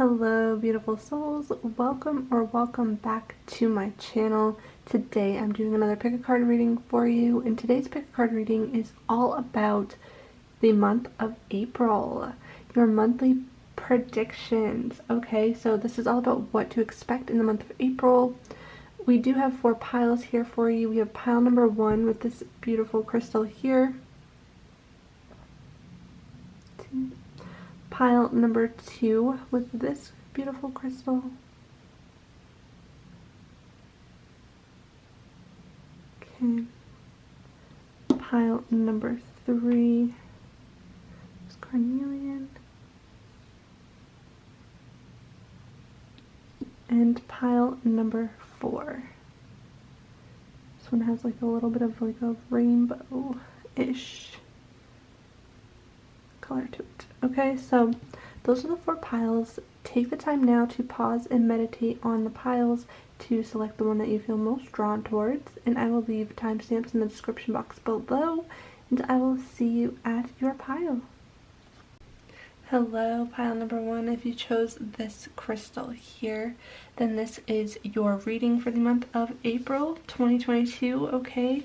Hello beautiful souls, welcome back to my channel. Today I'm doing another pick a card reading for you, and today's pick a card reading is all about the month of April, your monthly predictions. Okay, so this is all about what to expect in the month of April. We do have 4 piles here for you. We have pile number 1 with this beautiful crystal here. Pile number 2 with this beautiful crystal. Okay. Pile number 3 is carnelian. And pile number 4. This one has like a little bit of like a rainbow-ish color to it. Okay, so those are the 4 piles. Take the time now to pause and meditate on the piles to select the one that you feel most drawn towards, and I will leave timestamps in the description box below, and I will see you at your pile. Hello, pile number 1. If you chose this crystal here, then this is your reading for the month of April 2022, okay?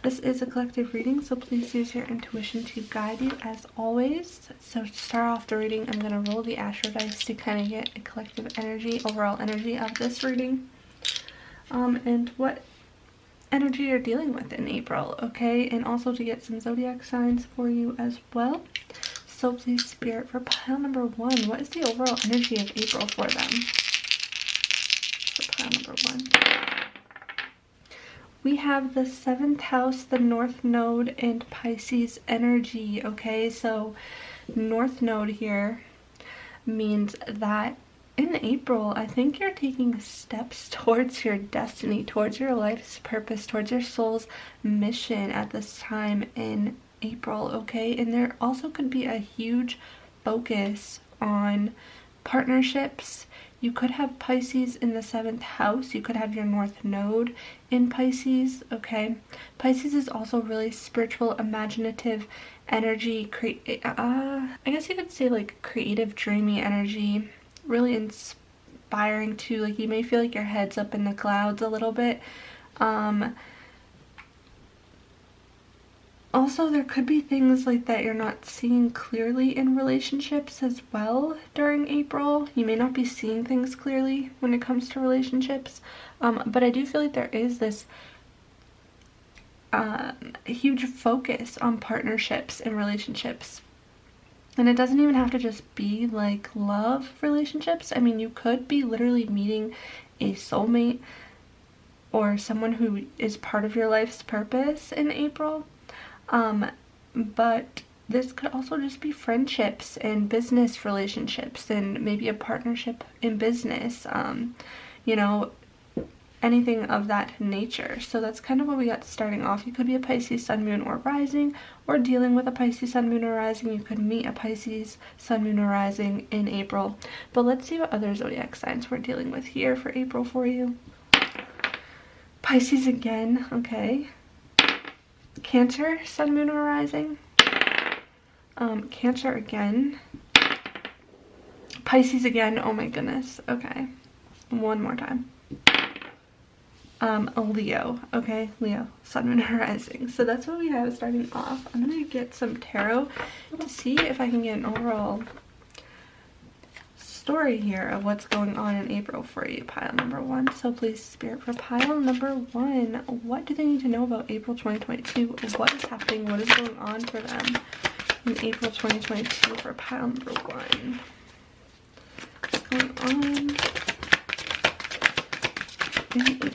This is a collective reading, so please use your intuition to guide you as always. So to start off the reading, I'm going to roll the astro dice to kind of get a collective energy, overall energy of this reading. And what energy you're dealing with in April, okay? And also to get some zodiac signs for you as well. So please, Spirit, for pile number 1, what is the overall energy of April for them? For pile number 1. We have the 7th house, the North Node, and Pisces energy, okay? So North Node here means that in April, I think you're taking steps towards your destiny, towards your life's purpose, towards your soul's mission at this time in April, okay? And there also could be a huge focus on partnerships. You could have Pisces in the 7th house. You could have your North Node in Pisces, okay? Pisces is also really spiritual, imaginative energy, I guess you could say like creative, dreamy energy, really inspiring too. Like you may feel like your head's up in the clouds a little bit. Also, there could be things like that you're not seeing clearly in relationships as well during April. You may not be seeing things clearly when it comes to relationships, but I do feel like there is this huge focus on partnerships and relationships. And it doesn't even have to just be like love relationships. I mean, you could be literally meeting a soulmate or someone who is part of your life's purpose in April. But this could also just be friendships and business relationships and maybe a partnership in business, you know, anything of that nature. So that's kind of what we got starting off. You could be a Pisces sun, moon, or rising, or dealing with a Pisces sun, moon, or rising. You could meet a Pisces sun, moon, or rising in April. But let's see what other zodiac signs we're dealing with here for April for you. Pisces again, okay. Cancer, sun, moon, or rising. Cancer again. Pisces again. Oh my goodness. Okay. One more time. Leo. Okay, Leo, sun, moon, or rising. So that's what we have starting off. I'm gonna get some tarot to see if I can get an overall story here of what's going on in April for you, pile number 1. So please, Spirit, for pile number 1, what do they need to know about April 2022? What is happening? What is going on for them in April 2022 for pile number 1? What's going on in April?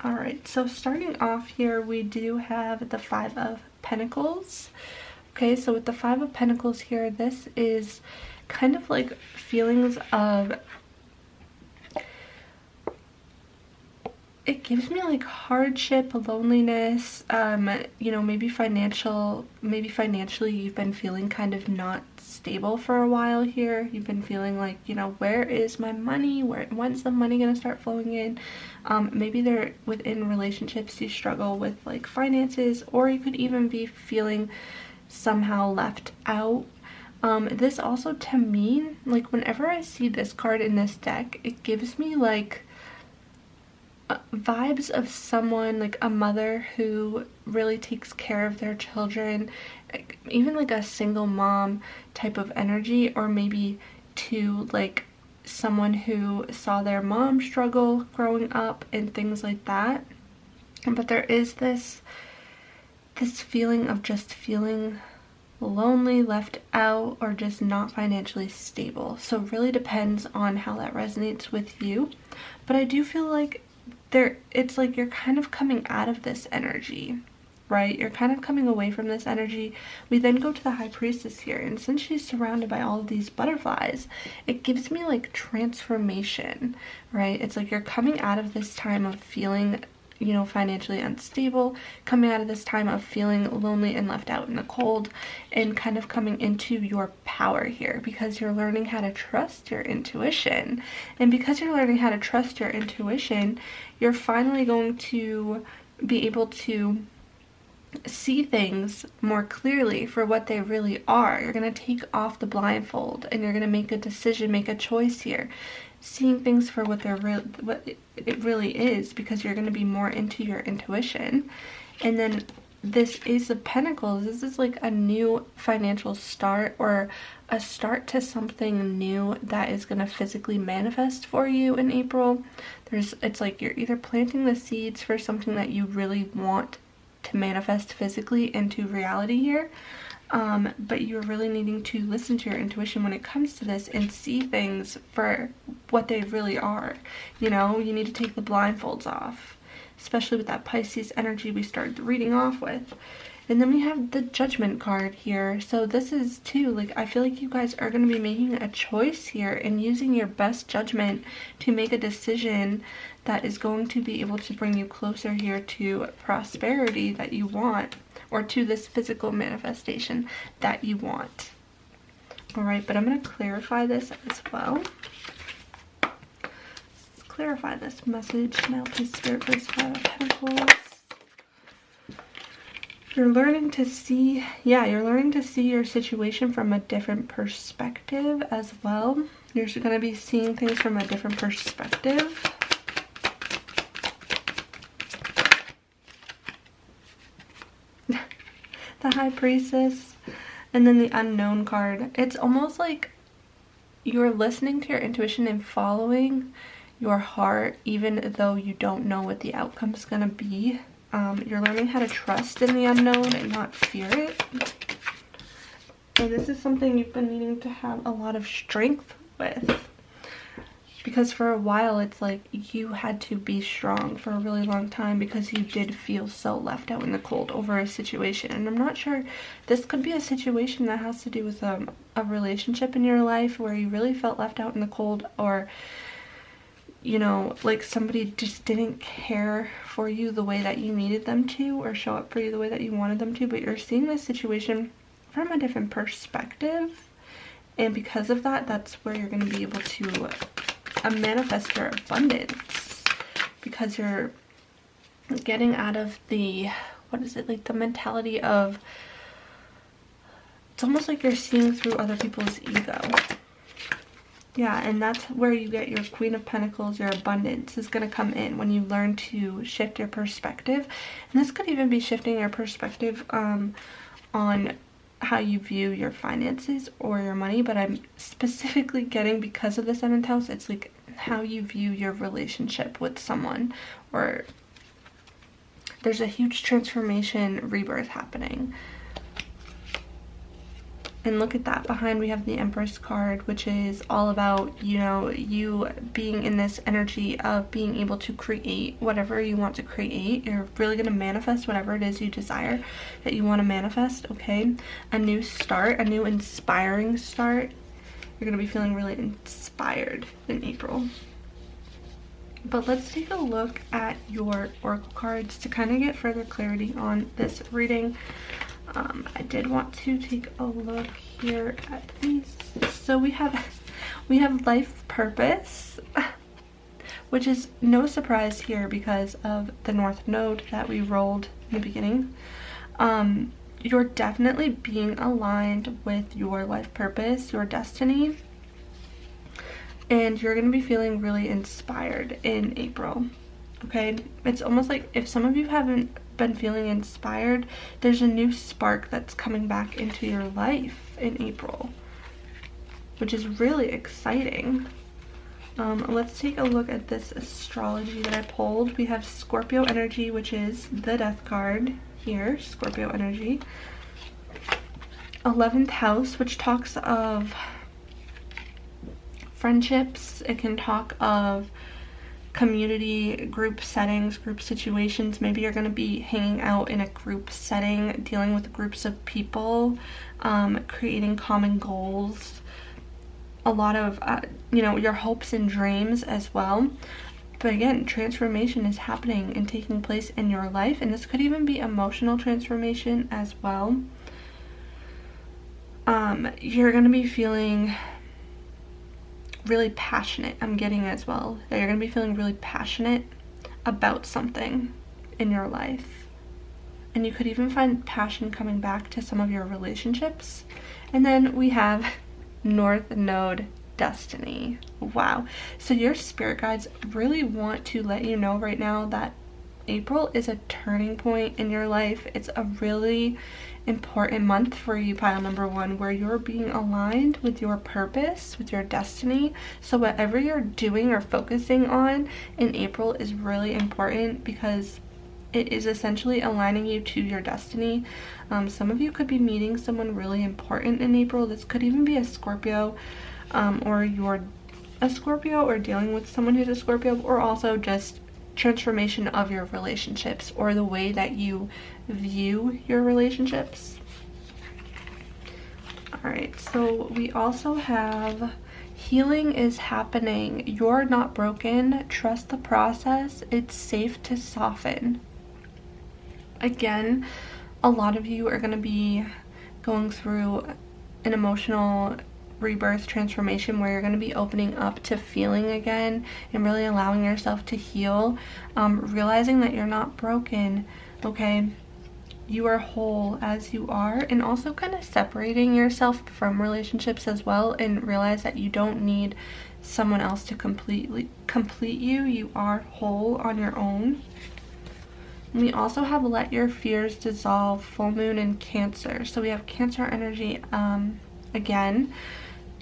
Alright, so starting off here, we do have the 5 of Pentacles. Okay, so with the 5 of Pentacles here, this is kind of like feelings of it gives me like hardship, loneliness, you know, maybe financially you've been feeling kind of not stable for a while here. You've been feeling like, you know, where is my money? When's the money gonna start flowing in? Maybe they're within relationships you struggle with like finances, or you could even be feeling somehow left out. This also, to me, like whenever I see this card in this deck, it gives me like vibes of someone, like a mother who really takes care of their children, even like a single mom type of energy, or maybe to like someone who saw their mom struggle growing up and things like that. But there is this feeling of just feeling lonely, left out, or just not financially stable. So it really depends on how that resonates with you. But I do feel like it's like you're kind of coming out of this energy, right? You're kind of coming away from this energy. We then go to the High Priestess here, and since she's surrounded by all of these butterflies, it gives me like transformation, right? It's like you're coming out of this time of feeling, you know, financially unstable, coming out of this time of feeling lonely and left out in the cold, and kind of coming into your power here, because you're learning how to trust your intuition. And because you're learning how to trust your intuition, you're finally going to be able to see things more clearly for what they really are. You're going to take off the blindfold, and you're going to make a decision, make a choice here, seeing things for what it really is, because you're going to be more into your intuition. And then this Ace of Pentacles, this is like a new financial start, or a start to something new that is going to physically manifest for you in April. It's like you're either planting the seeds for something that you really want to manifest physically into reality here, but you're really needing to listen to your intuition when it comes to this and see things for what they really are. You know, you need to take the blindfolds off, especially with that Pisces energy we started the reading off with. And then we have the Judgment card here. So this is too, like, I feel like you guys are going to be making a choice here and using your best judgment to make a decision that is going to be able to bring you closer here to prosperity that you want, or to this physical manifestation that you want. All right, but I'm going to clarify this as well. Let's clarify this message now, please, Spirit, please, Five of Pentacles. You're learning to see, you're learning to see your situation from a different perspective as well. You're going to be seeing things from a different perspective. The High Priestess, and then the Unknown card. It's almost like you're listening to your intuition and following your heart, even though you don't know what the outcome is going to be. You're learning how to trust in the unknown and not fear it. And this is something you've been needing to have a lot of strength with, because for a while it's like you had to be strong for a really long time because you did feel so left out in the cold over a situation. And I'm not sure, this could be a situation that has to do with a relationship in your life where you really felt left out in the cold, or you know, like somebody just didn't care for you the way that you needed them to, or show up for you the way that you wanted them to. But you're seeing this situation from a different perspective, and because of that, that's where you're going to be able to manifest your abundance, because you're getting out of the, what is it, like the mentality of, it's almost like you're seeing through other people's ego. Yeah, and that's where you get your Queen of Pentacles. Your abundance is going to come in when you learn to shift your perspective. And this could even be shifting your perspective on how you view your finances or your money. But I'm specifically getting, because of the 7th house, it's like how you view your relationship with someone. Or there's a huge transformation, rebirth happening. And look at that, behind we have the Empress card, which is all about, you know, you being in this energy of being able to create whatever you want to create. You're really going to manifest whatever it is you desire that you want to manifest, okay? A new start, a new inspiring start. You're going to be feeling really inspired in April. But let's take a look at your oracle cards to kind of get further clarity on this reading. I did want to take a look here at these. So we have life purpose, which is no surprise here because of the North Node that we rolled in the beginning. You're definitely being aligned with your life purpose, your destiny, and you're going to be feeling really inspired in April. Okay, it's almost like if some of you haven't been feeling inspired, there's a new spark that's coming back into your life in April, which is really exciting. Let's take a look at this astrology that I pulled. We have Scorpio energy, which is the death card here, Scorpio energy. 11th house, which talks of friendships. It can talk of community, group settings, group situations. Maybe you're going to be hanging out in a group setting, dealing with groups of people, creating common goals, a lot of your hopes and dreams as well. But again, transformation is happening and taking place in your life, and this could even be emotional transformation as well. You're going to be feeling really passionate, I'm getting as well, that you're going to be feeling really passionate about something in your life. And you could even find passion coming back to some of your relationships. And then we have North Node destiny. Wow. So your spirit guides really want to let you know right now that April is a turning point in your life. It's a really important month for you, pile number one, where you're being aligned with your purpose, with your destiny. So whatever you're doing or focusing on in April is really important because it is essentially aligning you to your destiny. Some of you could be meeting someone really important in April. This could even be a Scorpio, or you're a Scorpio or dealing with someone who's a Scorpio, or also just transformation of your relationships or the way that you view your relationships. All right, so we also have healing is happening. You're not broken. Trust the process. It's safe to soften. Again, a lot of you are going to be going through an emotional rebirth transformation where you're going to be opening up to feeling again and really allowing yourself to heal, realizing that you're not broken, okay? You are whole as you are, and also kind of separating yourself from relationships as well and realize that you don't need someone else to complete you. You are whole on your own. And we also have let your fears dissolve, full moon and Cancer. So we have Cancer energy again.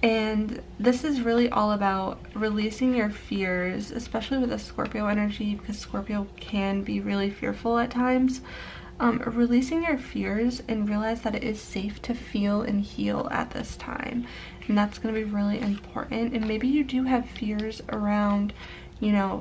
And this is really all about releasing your fears, especially with a Scorpio energy, because Scorpio can be really fearful at times. Releasing your fears and realize that it is safe to feel and heal at this time. And that's going to be really important. And maybe you do have fears around,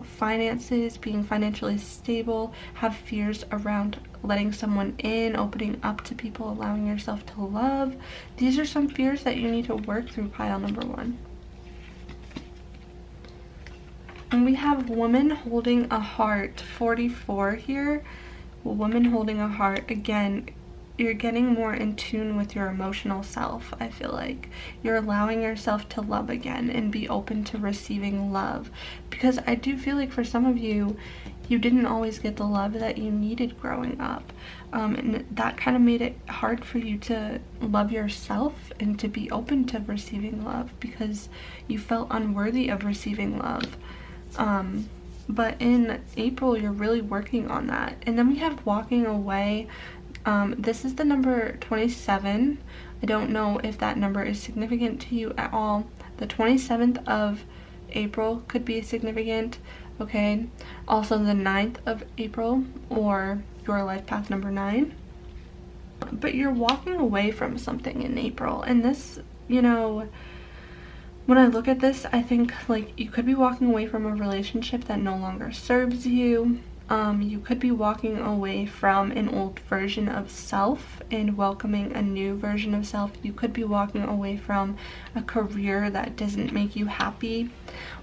finances, being financially stable, have fears around letting someone in, opening up to people, allowing yourself to love. These are some fears that you need to work through, pile number one. And we have woman holding a heart, 44 here. Woman holding a heart. Again, you're getting more in tune with your emotional self. I feel like you're allowing yourself to love again and be open to receiving love, because I do feel like for some of you, you didn't always get the love that you needed growing up, and that kind of made it hard for you to love yourself and to be open to receiving love because you felt unworthy of receiving love. But in April, you're really working on that. And then we have walking away. This is the number 27. I don't know if that number is significant to you at all. The 27th of April could be significant, okay? Also the 9th of April, or your life path number 9. But you're walking away from something in April. And this, when I look at this, I think like you could be walking away from a relationship that no longer serves you. You could be walking away from an old version of self and welcoming a new version of self. You could be walking away from a career that doesn't make you happy.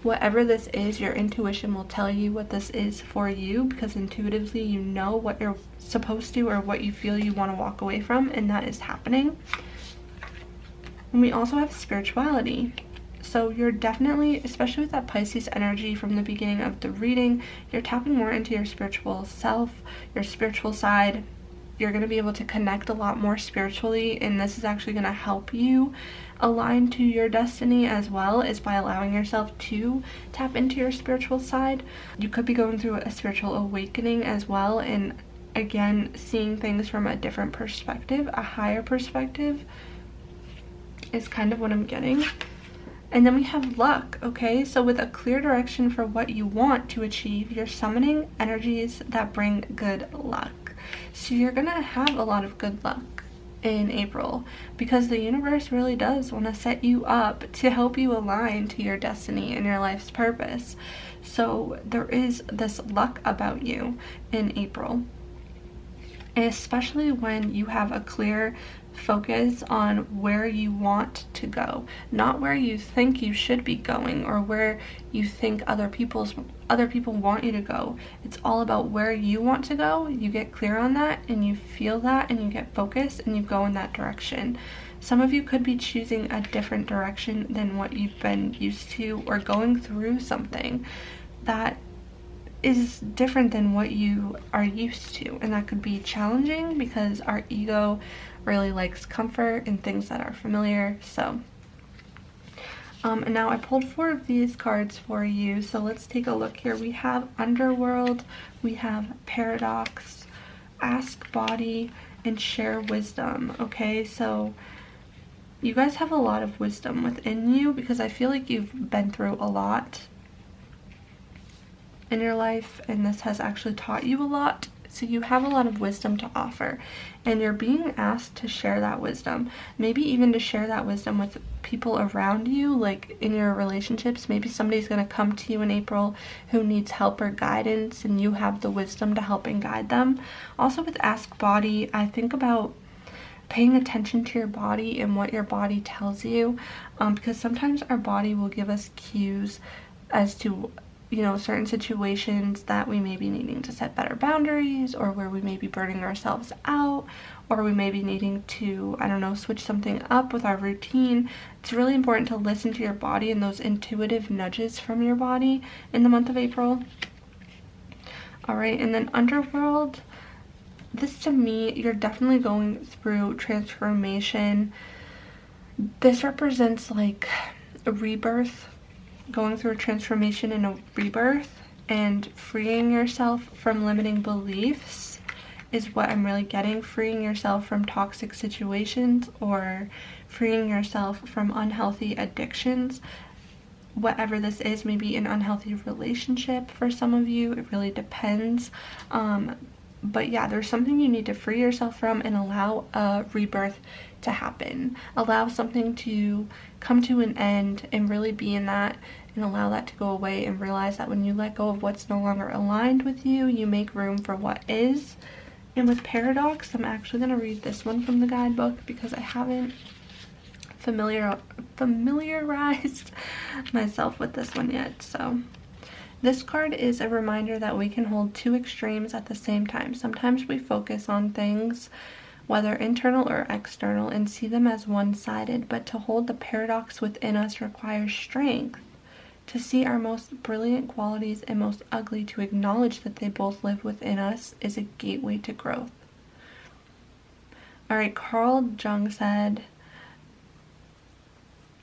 Whatever this is, your intuition will tell you what this is for you, because intuitively you know what you're supposed to or what you feel you want to walk away from, and that is happening. And we also have spirituality. So you're definitely, especially with that Pisces energy from the beginning of the reading, you're tapping more into your spiritual self, your spiritual side. You're going to be able to connect a lot more spiritually, and this is actually going to help you align to your destiny as well, is by allowing yourself to tap into your spiritual side. You could be going through a spiritual awakening as well, and again, seeing things from a different perspective, a higher perspective is kind of what I'm getting. And then we have luck, okay? So with a clear direction for what you want to achieve, you're summoning energies that bring good luck. So you're gonna have a lot of good luck in April, because the universe really does want to set you up to help you align to your destiny and your life's purpose. So there is this luck about you in April, especially when you have a clear focus on where you want to go, not where you think you should be going or where you think other people want you to go. It's all about where you want to go. You get clear on that and you feel that and you get focused and you go in that direction. Some of you could be choosing a different direction than what you've been used to, or going through something that is different than what you are used to, and that could be challenging because our ego really likes comfort and things that are familiar. So and now I pulled 4 of these cards for you, so let's take a look here. We have Underworld, we have Paradox, Ask Body, and Share Wisdom. Okay, so you guys have a lot of wisdom within you, because I feel like you've been through a lot in your life, and this has actually taught you a lot. So you have a lot of wisdom to offer, and you're being asked to share that wisdom. Maybe even to share that wisdom with people around you, like in your relationships. Maybe somebody's going to come to you in April who needs help or guidance, and you have the wisdom to help and guide them. Also with Ask Body, I think about paying attention to your body and what your body tells you, because sometimes our body will give us cues as to, you know, certain situations that we may be needing to set better boundaries, or where we may be burning ourselves out, or we may be needing to, I don't know, switch something up with our routine. It's really important to listen to your body and those intuitive nudges from your body in the month of April. All right, and then Underworld, this to me, you're definitely going through transformation. This represents like a rebirth, going through a transformation and a rebirth, and freeing yourself from limiting beliefs is what I'm really getting. Freeing yourself from toxic situations, or freeing yourself from unhealthy addictions. Whatever this is, maybe an unhealthy relationship for some of you, it really depends. But yeah, there's something you need to free yourself from and allow a rebirth to happen. Allow something to come to an end and really be in that, and allow that to go away, and realize that when you let go of what's no longer aligned with you, you make room for what is. And with Paradox, I'm actually going to read this one from the guidebook because I haven't familiarized myself with this one yet. So this card is a reminder that we can hold 2 extremes at the same time. Sometimes we focus on things, whether internal or external, and see them as one-sided, but to hold the paradox within us requires strength. To see our most brilliant qualities and most ugly, to acknowledge that they both live within us, is a gateway to growth. Alright, Carl Jung said,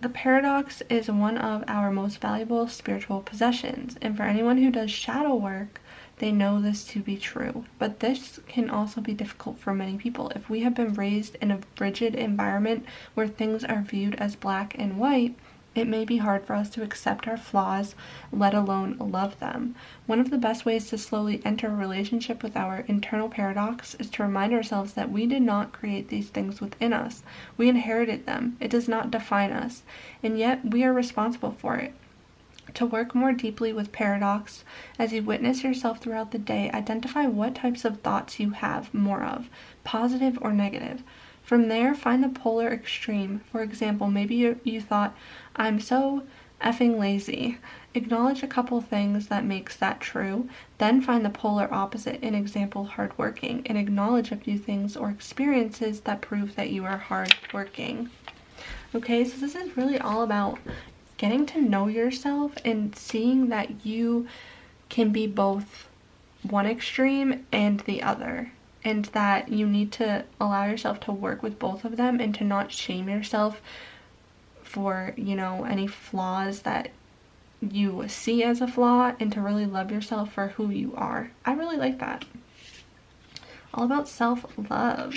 the paradox is one of our most valuable spiritual possessions, and for anyone who does shadow work, they know this to be true. But this can also be difficult for many people. If we have been raised in a rigid environment where things are viewed as black and white, it may be hard for us to accept our flaws, let alone love them. One of the best ways to slowly enter a relationship with our internal paradox is to remind ourselves that we did not create these things within us. We inherited them. It does not define us, and yet we are responsible for it. To work more deeply with paradox, as you witness yourself throughout the day, identify what types of thoughts you have more of, positive or negative. From there, find the polar extreme. For example, maybe you thought, I'm so effing lazy. Acknowledge a couple things that makes that true. Then find the polar opposite, an example, hardworking, and acknowledge a few things or experiences that prove that you are hardworking. Okay, so this is really all about getting to know yourself and seeing that you can be both one extreme and the other, and that you need to allow yourself to work with both of them and to not shame yourself for, you know, any flaws that you see as a flaw, and to really love yourself for who you are. I really like that. All about self-love.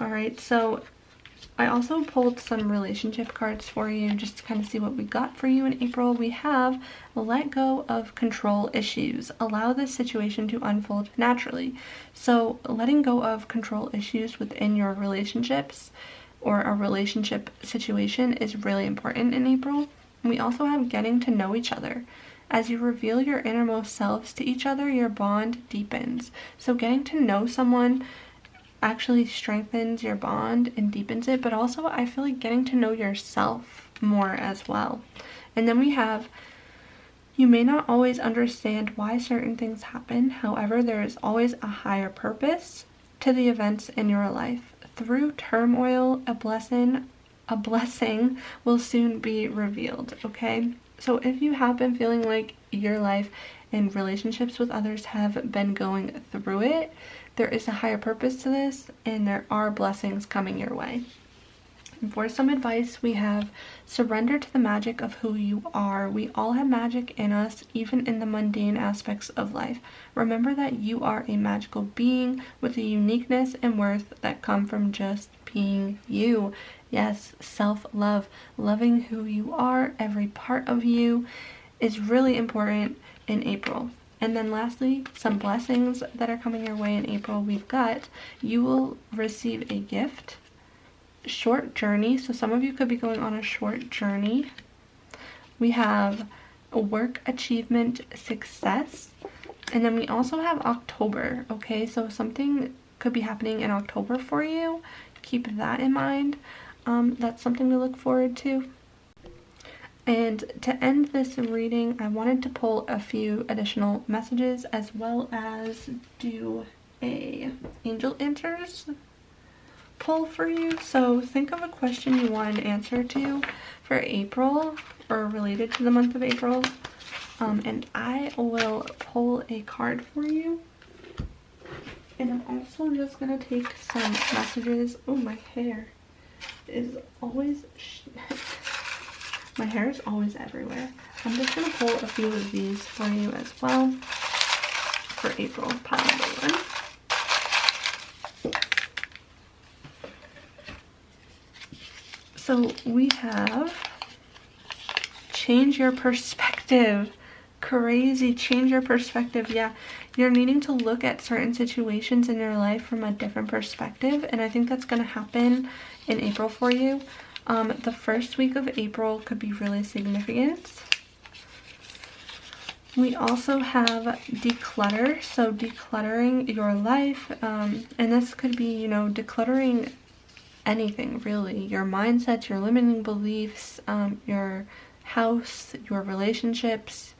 All right, so I also pulled some relationship cards for you just to kind of see what we got for you in April. We have let go of control issues. Allow this situation to unfold naturally. So letting go of control issues within your relationships or a relationship situation is really important in April. We also have getting to know each other. As you reveal your innermost selves to each other, your bond deepens. So getting to know someone actually strengthens your bond and deepens it, but also I feel like getting to know yourself more as well. And then we have, you may not always understand why certain things happen. However, there is always a higher purpose to the events in your life. Through turmoil, a blessing will soon be revealed. Okay, so if you have been feeling like your life and relationships with others have been going through it, there is a higher purpose to this, and there are blessings coming your way. And for some advice, we have surrender to the magic of who you are. We all have magic in us, even in the mundane aspects of life. Remember that you are a magical being with a uniqueness and worth that come from just being you. Yes, self-love, loving who you are, every part of you is really important in April. And then lastly, some blessings that are coming your way in April. We've got, you will receive a gift, short journey. So some of you could be going on a short journey. We have a work achievement success. And then we also have October. Okay, so something could be happening in October for you. Keep that in mind. That's something to look forward to. And to end this reading, I wanted to pull a few additional messages as well as do a angel answers pull for you. So think of a question you want an answer to for April or related to the month of April. And I will pull a card for you. And I'm also just going to take some messages. Oh, my hair is always... My hair is always everywhere. I'm just going to pull a few of these for you as well for April, pile number 1. So we have change your perspective. Crazy, change your perspective. Yeah, you're needing to look at certain situations in your life from a different perspective, and I think that's going to happen in April for you. The first week of April could be really significant. We also have declutter, so decluttering your life, and this could be, you know, decluttering anything really, your mindsets, your limiting beliefs, your house, your relationships,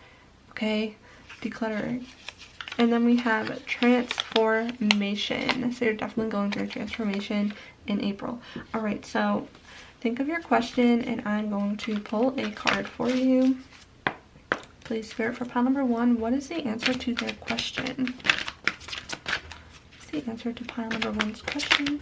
okay, decluttering. And then we have transformation, so you're definitely going through a transformation in April. All right, so think of your question, and I'm going to pull a card for you. Please, Spirit, for pile number 1, what is the answer to their question? What's the answer to pile number 1's question?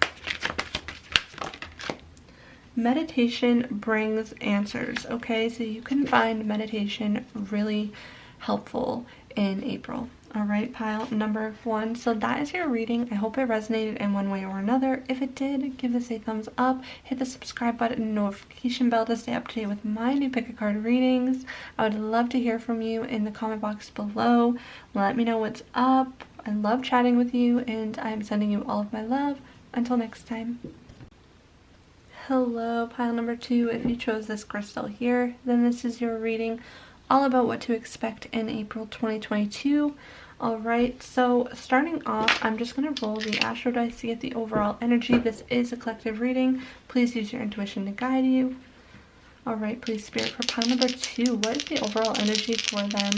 Meditation brings answers, okay? So you can find meditation really helpful in April. All right, pile number 1. So that is your reading. I hope it resonated in one way or another. If it did, give this a thumbs up. Hit the subscribe button and notification bell to stay up to date with my new pick a card readings. I would love to hear from you in the comment box below. Let me know what's up. I love chatting with you, and I'm sending you all of my love. Until next time. Hello, pile number 2. If you chose this crystal here, then this is your reading all about what to expect in April 2022. Alright, so starting off, I'm just going to roll the astro dice to get the overall energy. This is a collective reading. Please use your intuition to guide you. Alright, please Spirit, for pile number 2, what is the overall energy for them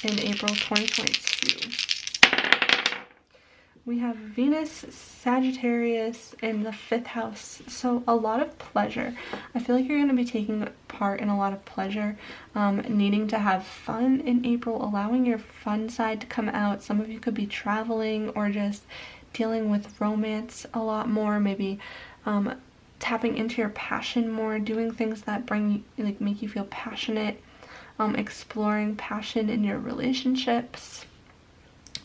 in April 2022? We have Venus, Sagittarius in the 5th house, so a lot of pleasure. I feel like you're going to be taking part in a lot of pleasure, needing to have fun in April, allowing your fun side to come out. Some of you could be traveling or just dealing with romance a lot more, maybe tapping into your passion more, doing things that make you feel passionate, exploring passion in your relationships.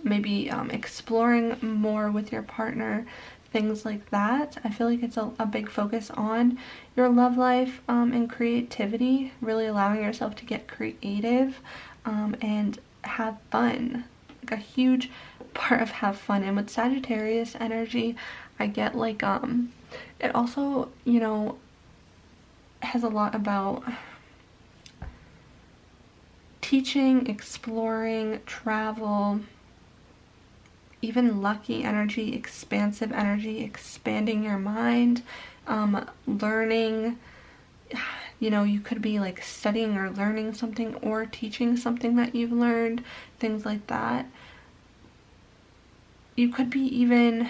Maybe exploring more with your partner, things like that. I feel like it's a big focus on your love life and creativity, really allowing yourself to get creative and have fun. Like a huge part of have fun. And with Sagittarius energy, I get like it also, you know, has a lot about teaching, exploring, travel, even lucky energy, expansive energy, expanding your mind, learning. You know, you could be like studying or learning something or teaching something that you've learned, things like that. You could be even,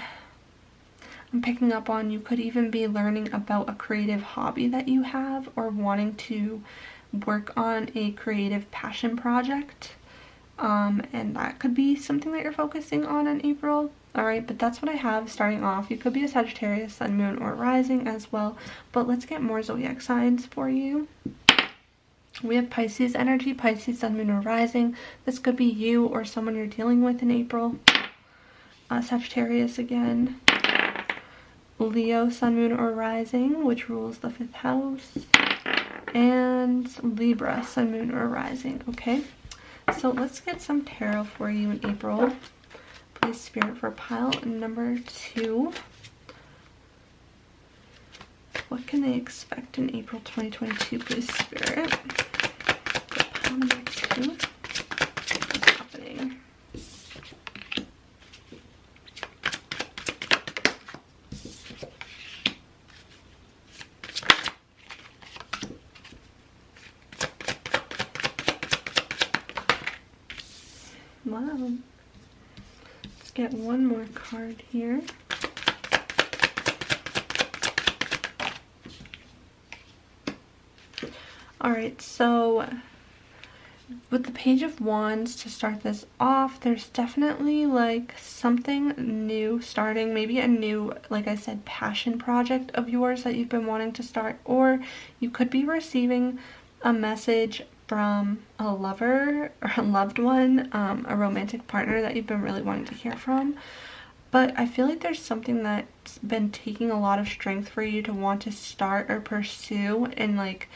I'm picking up on, you could even be learning about a creative hobby that you have or wanting to work on a creative passion project. And that could be something that you're focusing on in April. Alright, but that's what I have starting off. You could be a Sagittarius, Sun, Moon, or Rising as well. But let's get more zodiac signs for you. We have Pisces energy, Pisces, Sun, Moon, or Rising. This could be you or someone you're dealing with in April. Sagittarius again. Leo, Sun, Moon, or Rising, which rules the 5th house. And Libra, Sun, Moon, or Rising. Okay. So let's get some tarot for you in April. Please Spirit, for pile number 2. What can they expect in April 2022? Please Spirit. For pile number 2. What's happening? Wow. Let's get one more card here. Alright, so with the Page of Wands to start this off, there's definitely like something new starting, maybe a new, like I said, passion project of yours that you've been wanting to start, or you could be receiving a message from a lover or a loved one, a romantic partner that you've been really wanting to hear from. But I feel like there's something that's been taking a lot of strength for you to want to start or pursue, and like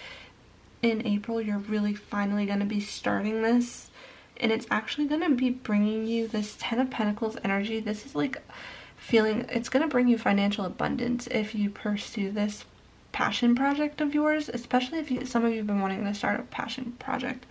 in April you're really finally going to be starting this, and it's actually going to be bringing you this 10 of Pentacles energy. This is like feeling, it's going to bring you financial abundance if you pursue this passion project of yours, especially if some of you have been wanting to start a passion project.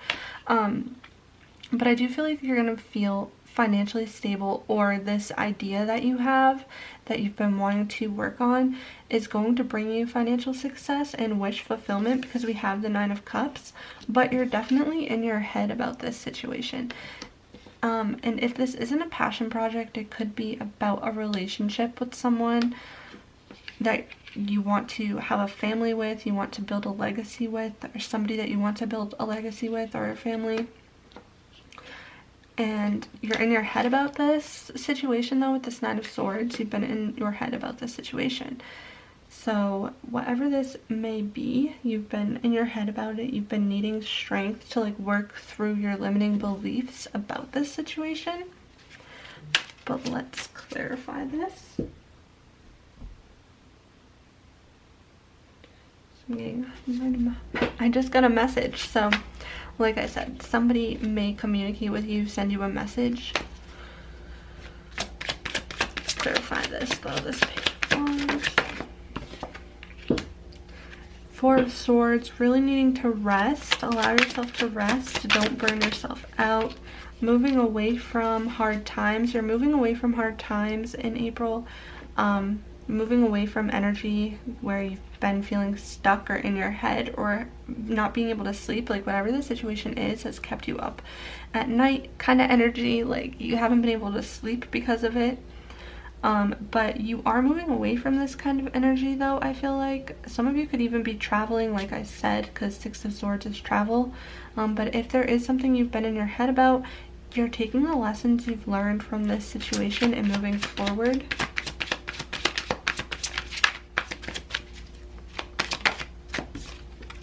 But I do feel like you're going to feel financially stable, or this idea that you have that you've been wanting to work on is going to bring you financial success and wish fulfillment, because we have the 9 of Cups, but you're definitely in your head about this situation. And if this isn't a passion project, it could be about a relationship with someone that you want to have a family with, you want to build a legacy with, or somebody that you want to build a legacy with, or a family. And you're in your head about this situation though with this 9 of Swords. You've been in your head about this situation. So whatever this may be, you've been in your head about it. You've been needing strength to like work through your limiting beliefs about this situation. But let's clarify this. I just got a message, so like I said, somebody may communicate with you, send you a message. Let's clarify this though, this Page of Wands. Four of Swords, really needing to rest. Allow yourself to rest. Don't burn yourself out. Moving away from hard times. You're moving away from hard times in April. Moving away from energy where you've been feeling stuck or in your head or not being able to sleep. Like whatever the situation is has kept you up at night kind of energy. Like you haven't been able to sleep because of it. But you are moving away from this kind of energy though. I feel like some of you could even be traveling, like I said, because Six of Swords is travel. But if there is something you've been in your head about, you're taking the lessons you've learned from this situation and moving forward.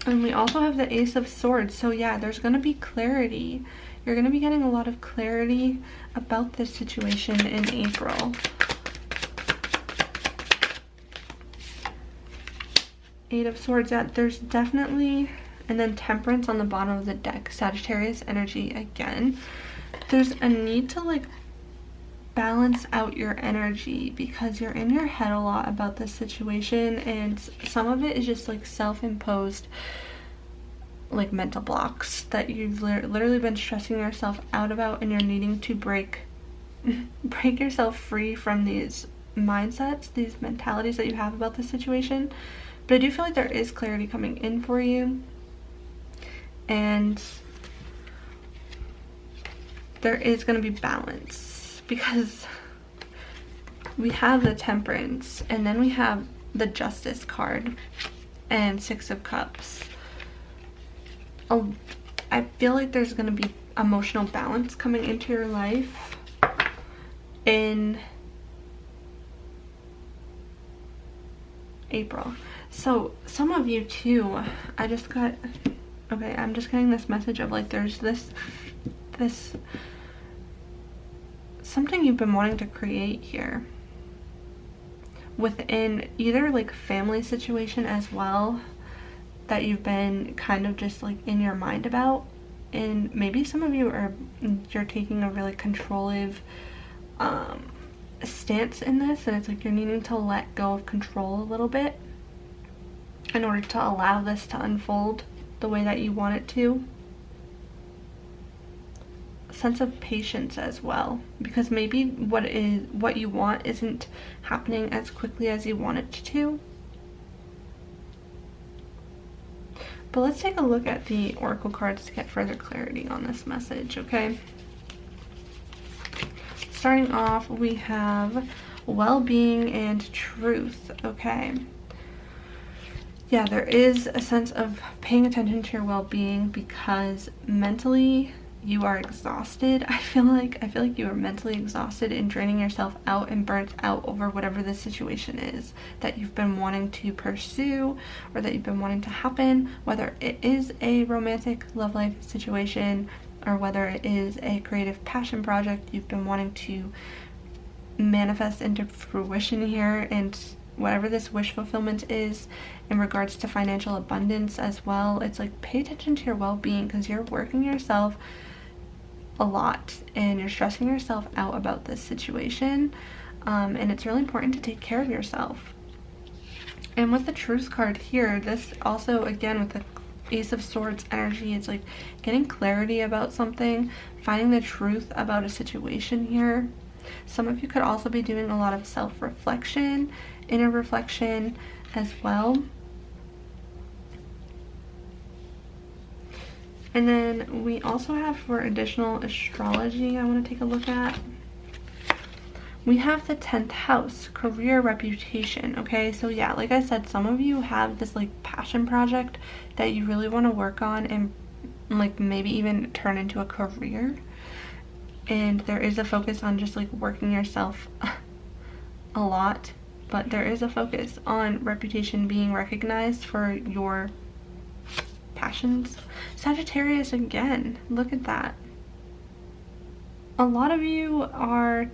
And we also have the Ace of Swords. So yeah, there's going to be clarity. You're going to be getting a lot of clarity about this situation in April. Eight of Swords. Yeah, there's definitely... And then Temperance on the bottom of the deck. Sagittarius energy again. There's a need to like balance out your energy because you're in your head a lot about this situation, and some of it is just like self-imposed like mental blocks that you've literally been stressing yourself out about, and you're needing to break yourself free from these mindsets, these mentalities that you have about the situation. But I do feel like there is clarity coming in for you, and there is going to be balance because we have the Temperance and then we have the Justice card and Six of Cups. I feel like there's going to be emotional balance coming into your life in April. So some of you too, I'm just getting this message of like there's this something you've been wanting to create here within either like family situation as well that you've been kind of just like in your mind about. And maybe some of you're taking a really controlling stance in this, and it's like you're needing to let go of control a little bit in order to allow this to unfold the way that you want it to. Sense of patience as well, because maybe what you want isn't happening as quickly as you want it to. But let's take a look at the oracle cards to get further clarity on this message, okay? Starting off, we have well-being and truth, okay? Yeah, there is a sense of paying attention to your well-being because mentally you are exhausted. I feel like you are mentally exhausted and draining yourself out and burnt out over whatever the situation is that you've been wanting to pursue or that you've been wanting to happen, whether it is a romantic love life situation or whether it is a creative passion project you've been wanting to manifest into fruition here, and whatever this wish fulfillment is in regards to financial abundance as well. It's like pay attention to your well-being because you're working yourself a lot and you're stressing yourself out about this situation, and it's really important to take care of yourself. And with the Truth card here, this also again with the Ace of Swords energy, it's like getting clarity about something, finding the truth about a situation here. Some of you could also be doing a lot of self-reflection, inner reflection as well. And then we also have, for additional astrology I want to take a look at, we have the 10th house, career, reputation, okay? So yeah, like I said, some of you have this like passion project that you really want to work on and like maybe even turn into a career. And there is a focus on just like working yourself a lot, but there is a focus on reputation, being recognized for your passions. Sagittarius again, look at that. A lot of you are,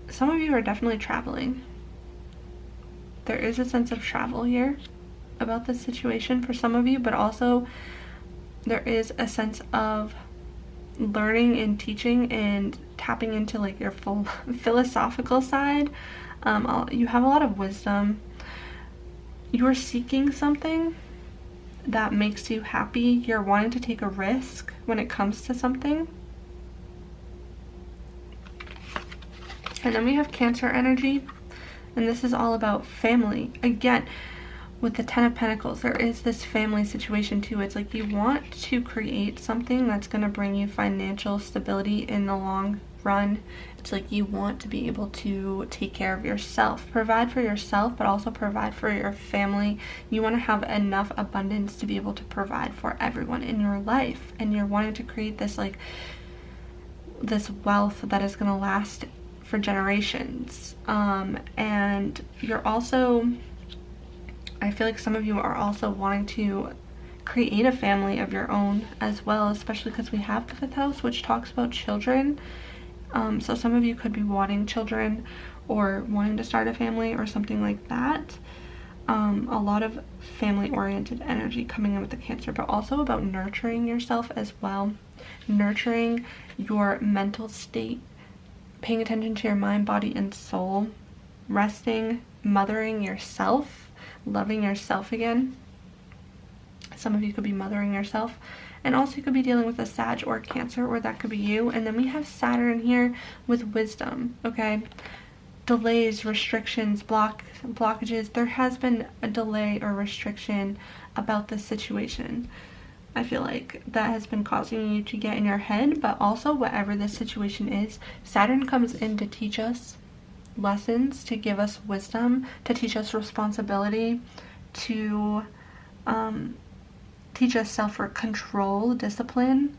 some of you are definitely traveling. There is a sense of travel here about this situation for some of you, but also there is a sense of learning and teaching and tapping into like your full philosophical side. You have a lot of wisdom. You are seeking something that makes you happy. You're wanting to take a risk when it comes to something. And then we have Cancer energy, and this is all about family. Again, with the Ten of Pentacles, there is this family situation too. It's like you want to create something that's going to bring you financial stability in the long run. It's like you want to be able to take care of yourself, provide for yourself, but also provide for your family. You want to have enough abundance to be able to provide for everyone in your life, and you're wanting to create this like this wealth that is going to last for generations. And you're also, I feel like some of you are also wanting to create a family of your own as well, especially because we have the 5th house, which talks about children. So some of you could be wanting children or wanting to start a family or something like that. A lot of family-oriented energy coming in with the Cancer, but also about nurturing yourself as well. Nurturing your mental state, paying attention to your mind, body, and soul. Resting, mothering yourself, loving yourself again. Some of you could be mothering yourself. And also you could be dealing with a Sag or Cancer, or that could be you. And then we have Saturn here with wisdom, okay? Delays, restrictions, blockages. There has been a delay or restriction about this situation. I feel like that has been causing you to get in your head, but also whatever this situation is, Saturn comes in to teach us lessons, to give us wisdom, to teach us responsibility, to teach us self-control, discipline.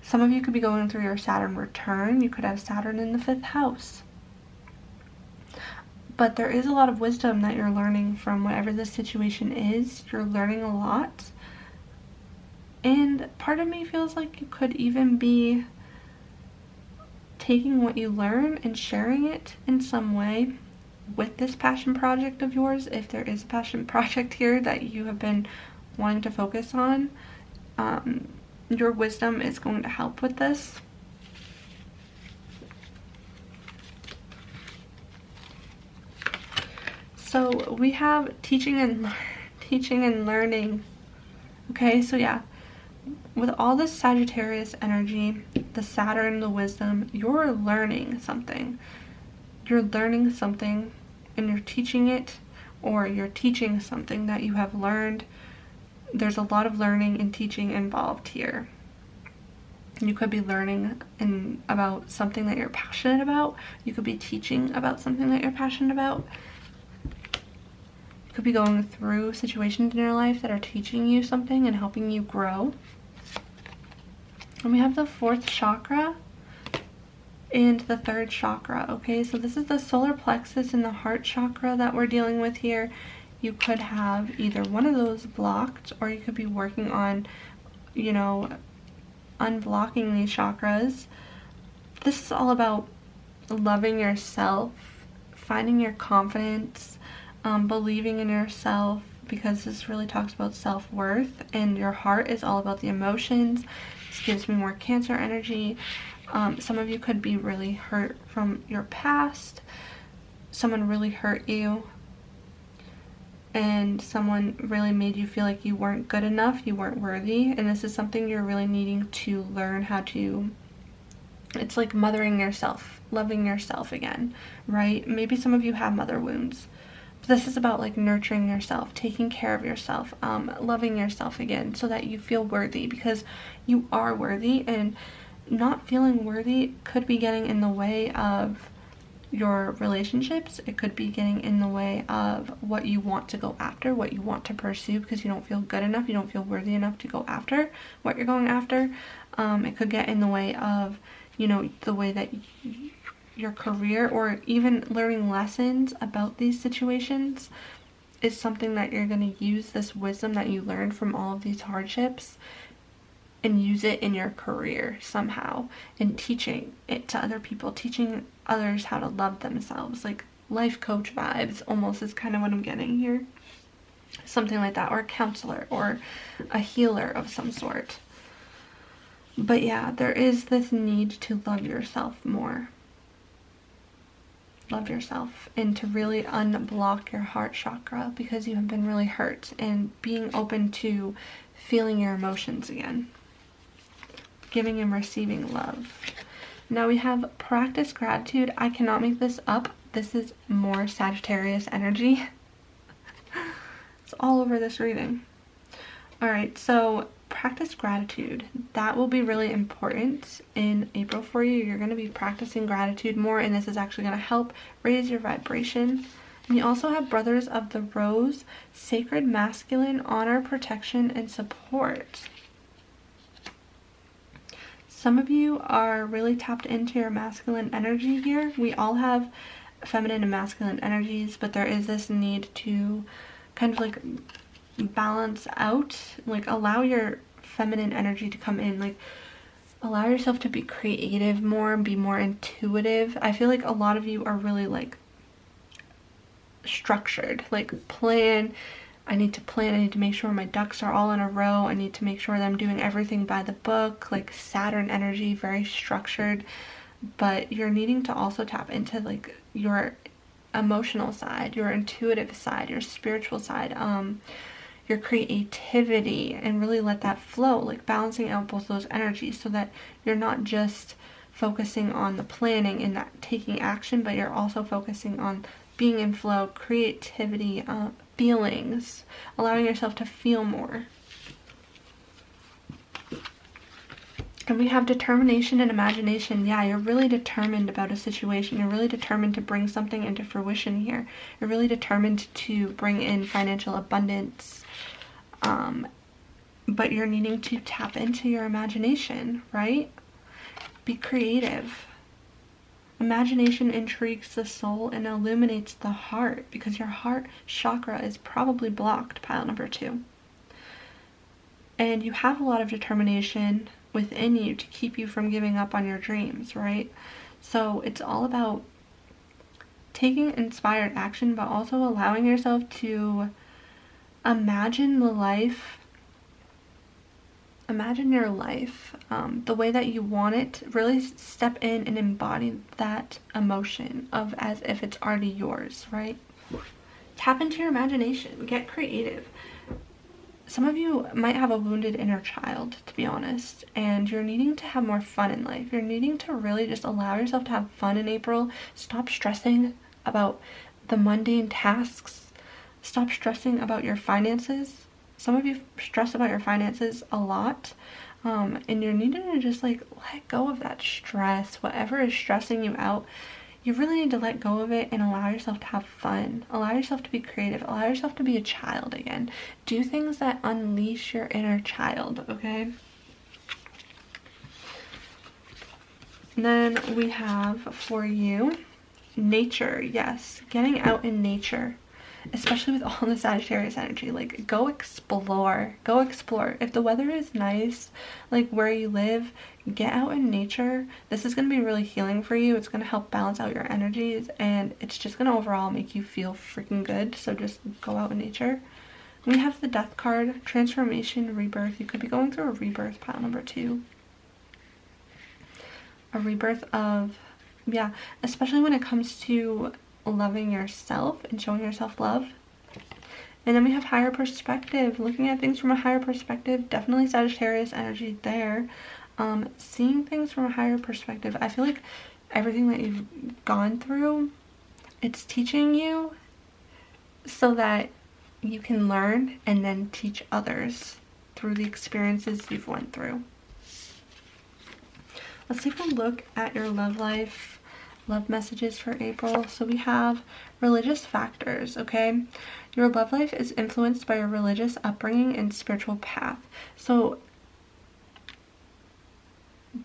Some of you could be going through your Saturn return. You could have Saturn in the 5th house. But there is a lot of wisdom that you're learning from whatever this situation is. You're learning a lot. And part of me feels like you could even be taking what you learn and sharing it in some way with this passion project of yours, if there is a passion project here that you have been wanting to focus on. Your wisdom is going to help with this. So we have teaching and learning. Okay, so yeah, with all this Sagittarius energy, the Saturn, the wisdom, you're learning something. You're learning something and you're teaching it, or you're teaching something that you have learned. There's a lot of learning and teaching involved here. You could be learning about something that you're passionate about. You could be teaching about something that you're passionate about. You could be going through situations in your life that are teaching you something and helping you grow. And we have the 4th chakra and the 3rd chakra. Okay, so this is the solar plexus and the heart chakra that we're dealing with here. You could have either one of those blocked, or you could be working on, you know, unblocking these chakras. This is all about loving yourself, finding your confidence, believing in yourself, because this really talks about self-worth, and your heart is all about the emotions. This gives me more Cancer energy. Some of you could be really hurt from your past. Someone really hurt you, and someone really made you feel like you weren't good enough, you weren't worthy, and this is something you're really needing to learn how to, it's like mothering yourself, loving yourself again, right? Maybe some of you have mother wounds. But this is about like nurturing yourself, taking care of yourself, loving yourself again, so that you feel worthy, because you are worthy, and not feeling worthy could be getting in the way of your relationships. It could be getting in the way of what you want to go after, what you want to pursue, because you don't feel good enough, you don't feel worthy enough to go after what you're going after. It could get in the way of, you know, the way that your career, or even learning lessons about these situations, is something that you're going to use this wisdom that you learned from all of these hardships and use it in your career somehow, and teaching it to other people, teaching others how to love themselves, like life coach vibes almost is kind of what I'm getting here. Something like that, or a counselor or a healer of some sort. But yeah, there is this need to love yourself more. love yourself and to really unblock your heart chakra because you have been really hurt, and being open to feeling your emotions again. Giving and receiving love. Now we have practice gratitude. I cannot make this up. This is more Sagittarius energy. It's all over this reading. Alright, so practice gratitude. That will be really important in April for you. You're going to be practicing gratitude more, and this is actually going to help raise your vibration. And you also have Brothers of the Rose, sacred masculine, honor, protection, and support. Some of you are really tapped into your masculine energy here. We all have feminine and masculine energies, but there is this need to kind of like balance out, like allow your feminine energy to come in, like allow yourself to be creative more, be more intuitive. I feel like a lot of you are really like structured, like plan. I need to make sure my ducks are all in a row. I need to make sure that I'm doing everything by the book, like Saturn energy, very structured. But you're needing to also tap into like your emotional side, your intuitive side, your spiritual side, your creativity, and really let that flow, like balancing out both those energies so that you're not just focusing on the planning and that taking action, but you're also focusing on being in flow, creativity, feelings, allowing yourself to feel more. And we have determination and imagination. Yeah, you're really determined about a situation. You're really determined to bring something into fruition here. You're really determined to bring in financial abundance. But you're needing to tap into your imagination, right? Be creative. Imagination intrigues the soul and illuminates the heart, because your heart chakra is probably blocked, pile number 2. And you have a lot of determination within you to keep you from giving up on your dreams, right? So it's all about taking inspired action, but also allowing yourself to imagine your life the way that you want it. Really step in and embody that emotion of as if it's already yours, right? Tap into your imagination, get creative. Some of you might have a wounded inner child, to be honest, and you're needing to have more fun in life. You're needing to really just allow yourself to have fun in April. Stop stressing about the mundane tasks. Stop stressing about your finances. Some of you stress about your finances a lot, and you're needing to just like let go of that stress. Whatever is stressing you out, you really need to let go of it and allow yourself to have fun. Allow yourself to be creative. Allow yourself to be a child again. Do things that unleash your inner child, okay? And then we have for you nature. Yes, getting out in nature, especially with all the Sagittarius energy. Like, go explore. Go explore. If the weather is nice, like where you live, get out in nature. This is going to be really healing for you. It's going to help balance out your energies, and it's just going to overall make you feel freaking good. So just go out in nature. We have the Death card, transformation, rebirth. You could be going through a rebirth, pile number 2. A rebirth of, yeah, especially when it comes to loving yourself and showing yourself love. And then we have higher perspective, looking at things from a higher perspective. Definitely Sagittarius energy there. Seeing things from a higher perspective. I feel like everything that you've gone through, it's teaching you so that you can learn and then teach others through the experiences you've went through. Let's take a look at your love life, love messages for April. So we have religious factors, okay? Your love life is influenced by your religious upbringing and spiritual path. So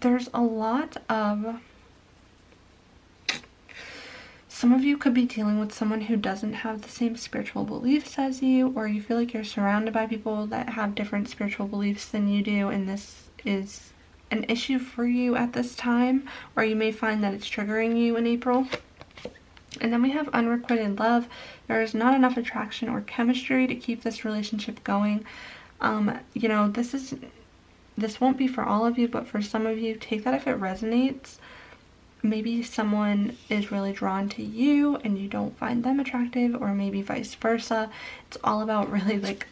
there's a lot of, some of you could be dealing with someone who doesn't have the same spiritual beliefs as you, or you feel like you're surrounded by people that have different spiritual beliefs than you do, and this is an issue for you at this time, or you may find that it's triggering you in April. And then we have unrequited love. There is not enough attraction or chemistry to keep this relationship going. You know, this won't be for all of you, but for some of you, take that if it resonates. maybe someone is really drawn to you and you don't find them attractive, or maybe vice versa. It's all about really like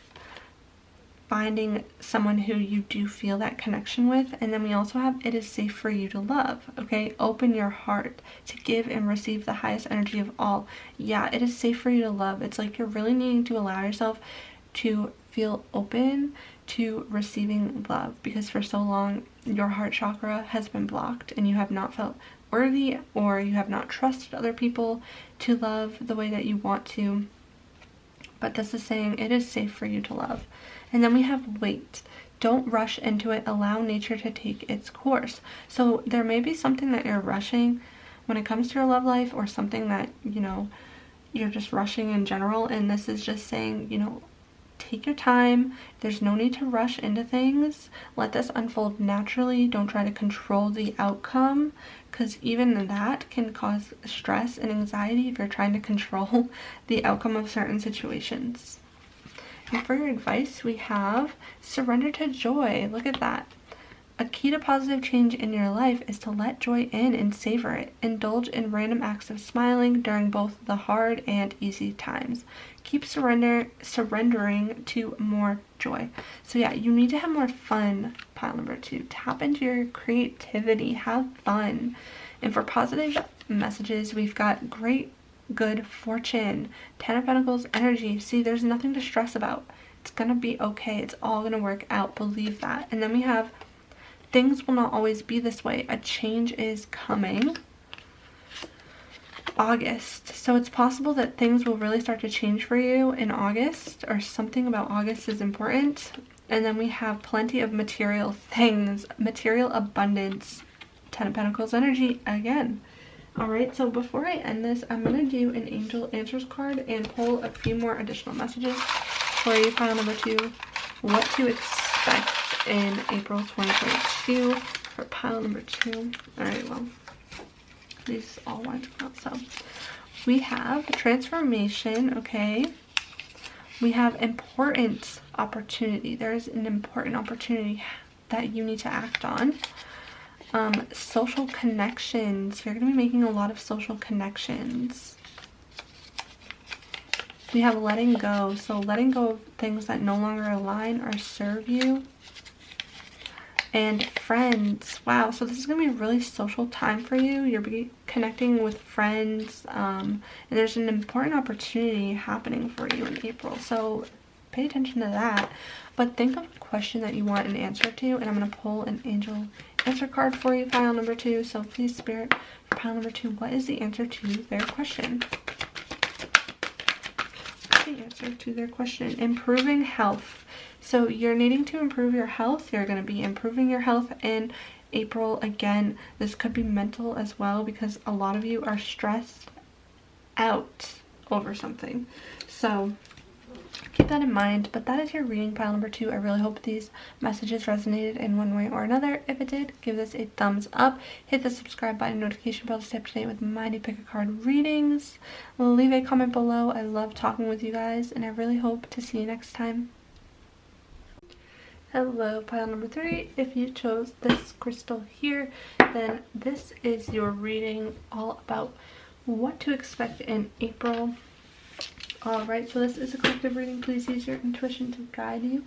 finding someone who you do feel that connection with. And then we also have, it is safe for you to love. Okay, open your heart to give and receive the highest energy of all. Yeah, it is safe for you to love. It's like you're really needing to allow yourself to feel open to receiving love, because for so long your heart chakra has been blocked and you have not felt worthy, or you have not trusted other people to love the way that you want to. But this is saying it is safe for you to love. And then we have wait. Don't rush into it. Allow nature to take its course. So there may be something that you're rushing when it comes to your love life, or something that, you know, you're just rushing in general. And this is just saying, you know, take your time. There's no need to rush into things. Let this unfold naturally. Don't try to control the outcome, because even that can cause stress and anxiety if you're trying to control the outcome of certain situations. And for your advice, we have surrender to joy. Look at that. A key to positive change in your life is to let joy in and savor it. Indulge in random acts of smiling during both the hard and easy times. Keep surrendering to more joy. So yeah, you need to have more fun, pile number 2. Tap into your creativity. Have fun. And for positive messages, we've got great good fortune, 10 of Pentacles energy. See, there's nothing to stress about. It's gonna be okay. It's all gonna work out. Believe that. And then we have things will not always be this way. A change is coming. August. So it's possible that things will really start to change for you in August, or something about August is important. And then we have plenty of material things, material abundance, 10 of Pentacles energy again. Alright, so before I end this, I'm going to do an angel answers card and pull a few more additional messages for you, pile number 2. What to expect in April 2022 for pile number 2. Alright, well, these all want to come out. So we have transformation, okay. We have important opportunity. There is an important opportunity that you need to act on. Social connections. You're going to be making a lot of social connections. We have letting go. So letting go of things that no longer align or serve you. And friends. Wow. So this is going to be a really social time for you. You'll be connecting with friends. And there's an important opportunity happening for you in April. So pay attention to that. But think of a question that you want an answer to. And I'm going to pull an angel answer card for you, pile number 2. So please, Spirit, for pile number 2, what is the answer to their question? The answer to their question: improving health. So you're needing to improve your health. You're going to be improving your health in April. Again, this could be mental as well, because a lot of you are stressed out over something. So keep that in mind. But that is your reading, pile number 2. I really hope these messages resonated in one way or another. If it did, give this a thumbs up. Hit the subscribe button, notification bell to stay up to date with my new pick a card readings. Leave a comment below. I love talking with you guys, and I really hope to see you next time. Hello, pile number 3. If you chose this crystal here, then this is your reading all about what to expect in April. Alright, so this is a collective reading. Please use your intuition to guide you.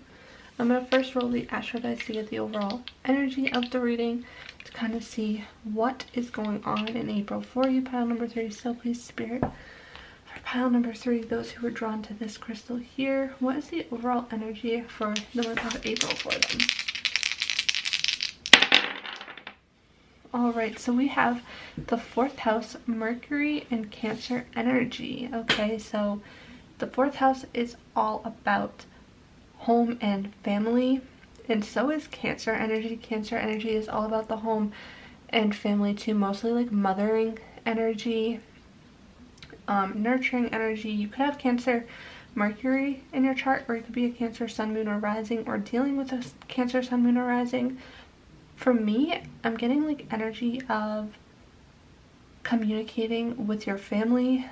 I'm going to first roll the astro dice to get the overall energy of the reading, to kind of see what is going on in April for you, pile number 3. So please, Spirit, for pile number 3, those who were drawn to this crystal here, what is the overall energy for the month of April for them? Alright, so we have the 4th house, Mercury and Cancer energy. Okay, so the 4th house is all about home and family, and so is Cancer energy. Cancer energy is all about the home and family too, mostly like mothering energy, nurturing energy. You could have Cancer Mercury in your chart, or you could be a Cancer sun, moon, or rising, or dealing with a Cancer sun, moon, or rising. For me, I'm getting like energy of communicating with your family.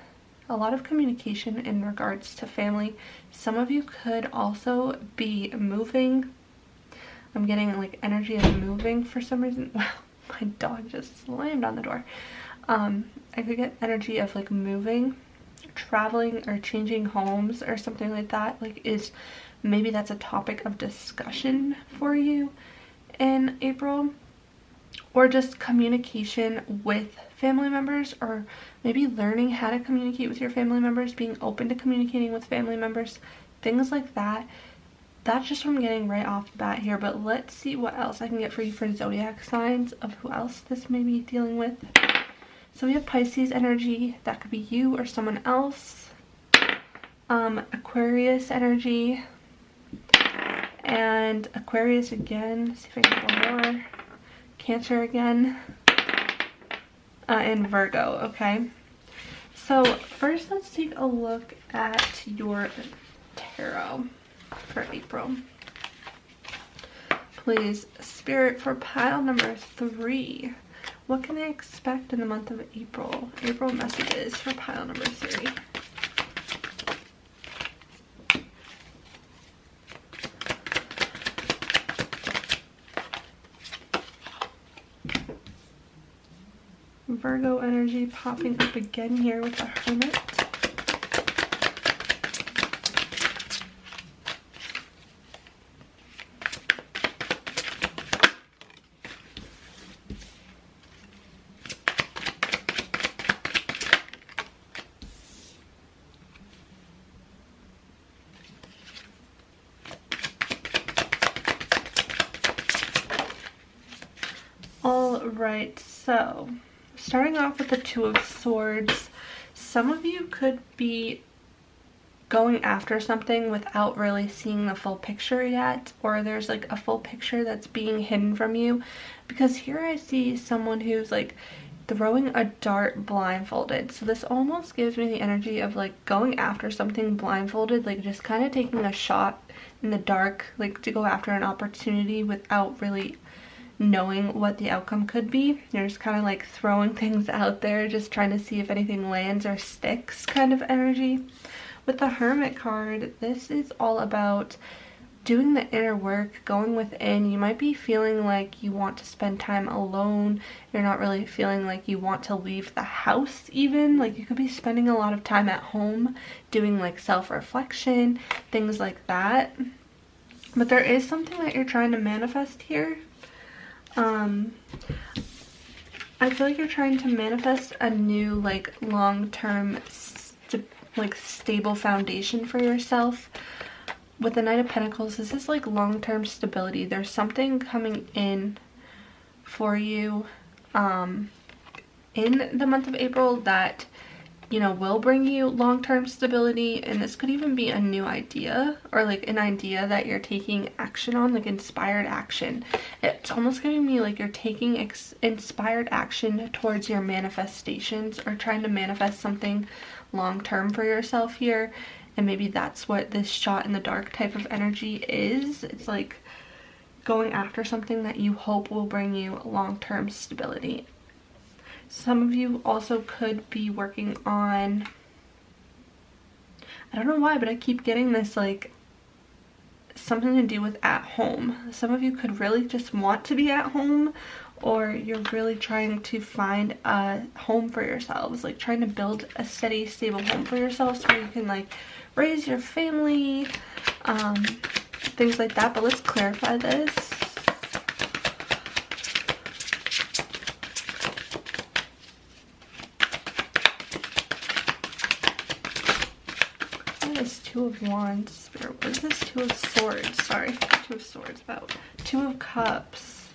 A lot of communication in regards to family. Some of you could also be moving. I'm getting like energy of moving for some reason. Wow. My dog just slammed on the door. I could get energy of like moving, traveling, or changing homes or something like that. Like maybe that's a topic of discussion for you in April, or just communication with family members, or maybe learning how to communicate with your family members, being open to communicating with family members, things like that. That's just what I'm getting right off the bat here, but let's see what else I can get for you for zodiac signs of who else this may be dealing with. So we have Pisces energy. That could be you or someone else. Aquarius energy. And Aquarius again. Let's see if I can get one more. Cancer again. And Virgo, okay? So first let's take a look at your tarot for April. Please, Spirit, for pile number 3. What can I expect in the month of April? April messages for pile number 3. Virgo energy popping up again here with the Hermit. Alright, so starting off with the Two of Swords, some of you could be going after something without really seeing the full picture yet, or there's like a full picture that's being hidden from you, because here I see someone who's like throwing a dart blindfolded. So this almost gives me the energy of like going after something blindfolded, like just kind of taking a shot in the dark, like to go after an opportunity without really knowing what the outcome could be. You're just kind of like throwing things out there, just trying to see if anything lands or sticks kind of energy. With the Hermit card, this is all about doing the inner work, going within. You might be feeling like you want to spend time alone. You're not really feeling like you want to leave the house even. Like you could be spending a lot of time at home doing like self-reflection, things like that. But there is something that you're trying to manifest here. I feel like you're trying to manifest a new like long-term stable foundation for yourself. With the Knight of Pentacles, this is like long-term stability. There's something coming in for you in the month of April that, you know, will bring you long-term stability. And this could even be a new idea, or like an idea that you're taking action on, like inspired action. It's almost giving me like you're taking inspired action towards your manifestations, or trying to manifest something long-term for yourself here. And maybe that's what this shot in the dark type of energy is. It's like going after something that you hope will bring you long-term stability. Some of you also could be working on, I don't know why, but I keep getting this like something to do with at home. Some of you could really just want to be at home, or you're really trying to find a home for yourselves, like trying to build a steady, stable home for yourselves where you can like raise your family, things like that. But let's clarify this. Two of Wands. What is this? Two of Swords. Sorry. Two of Swords about. Two of Cups.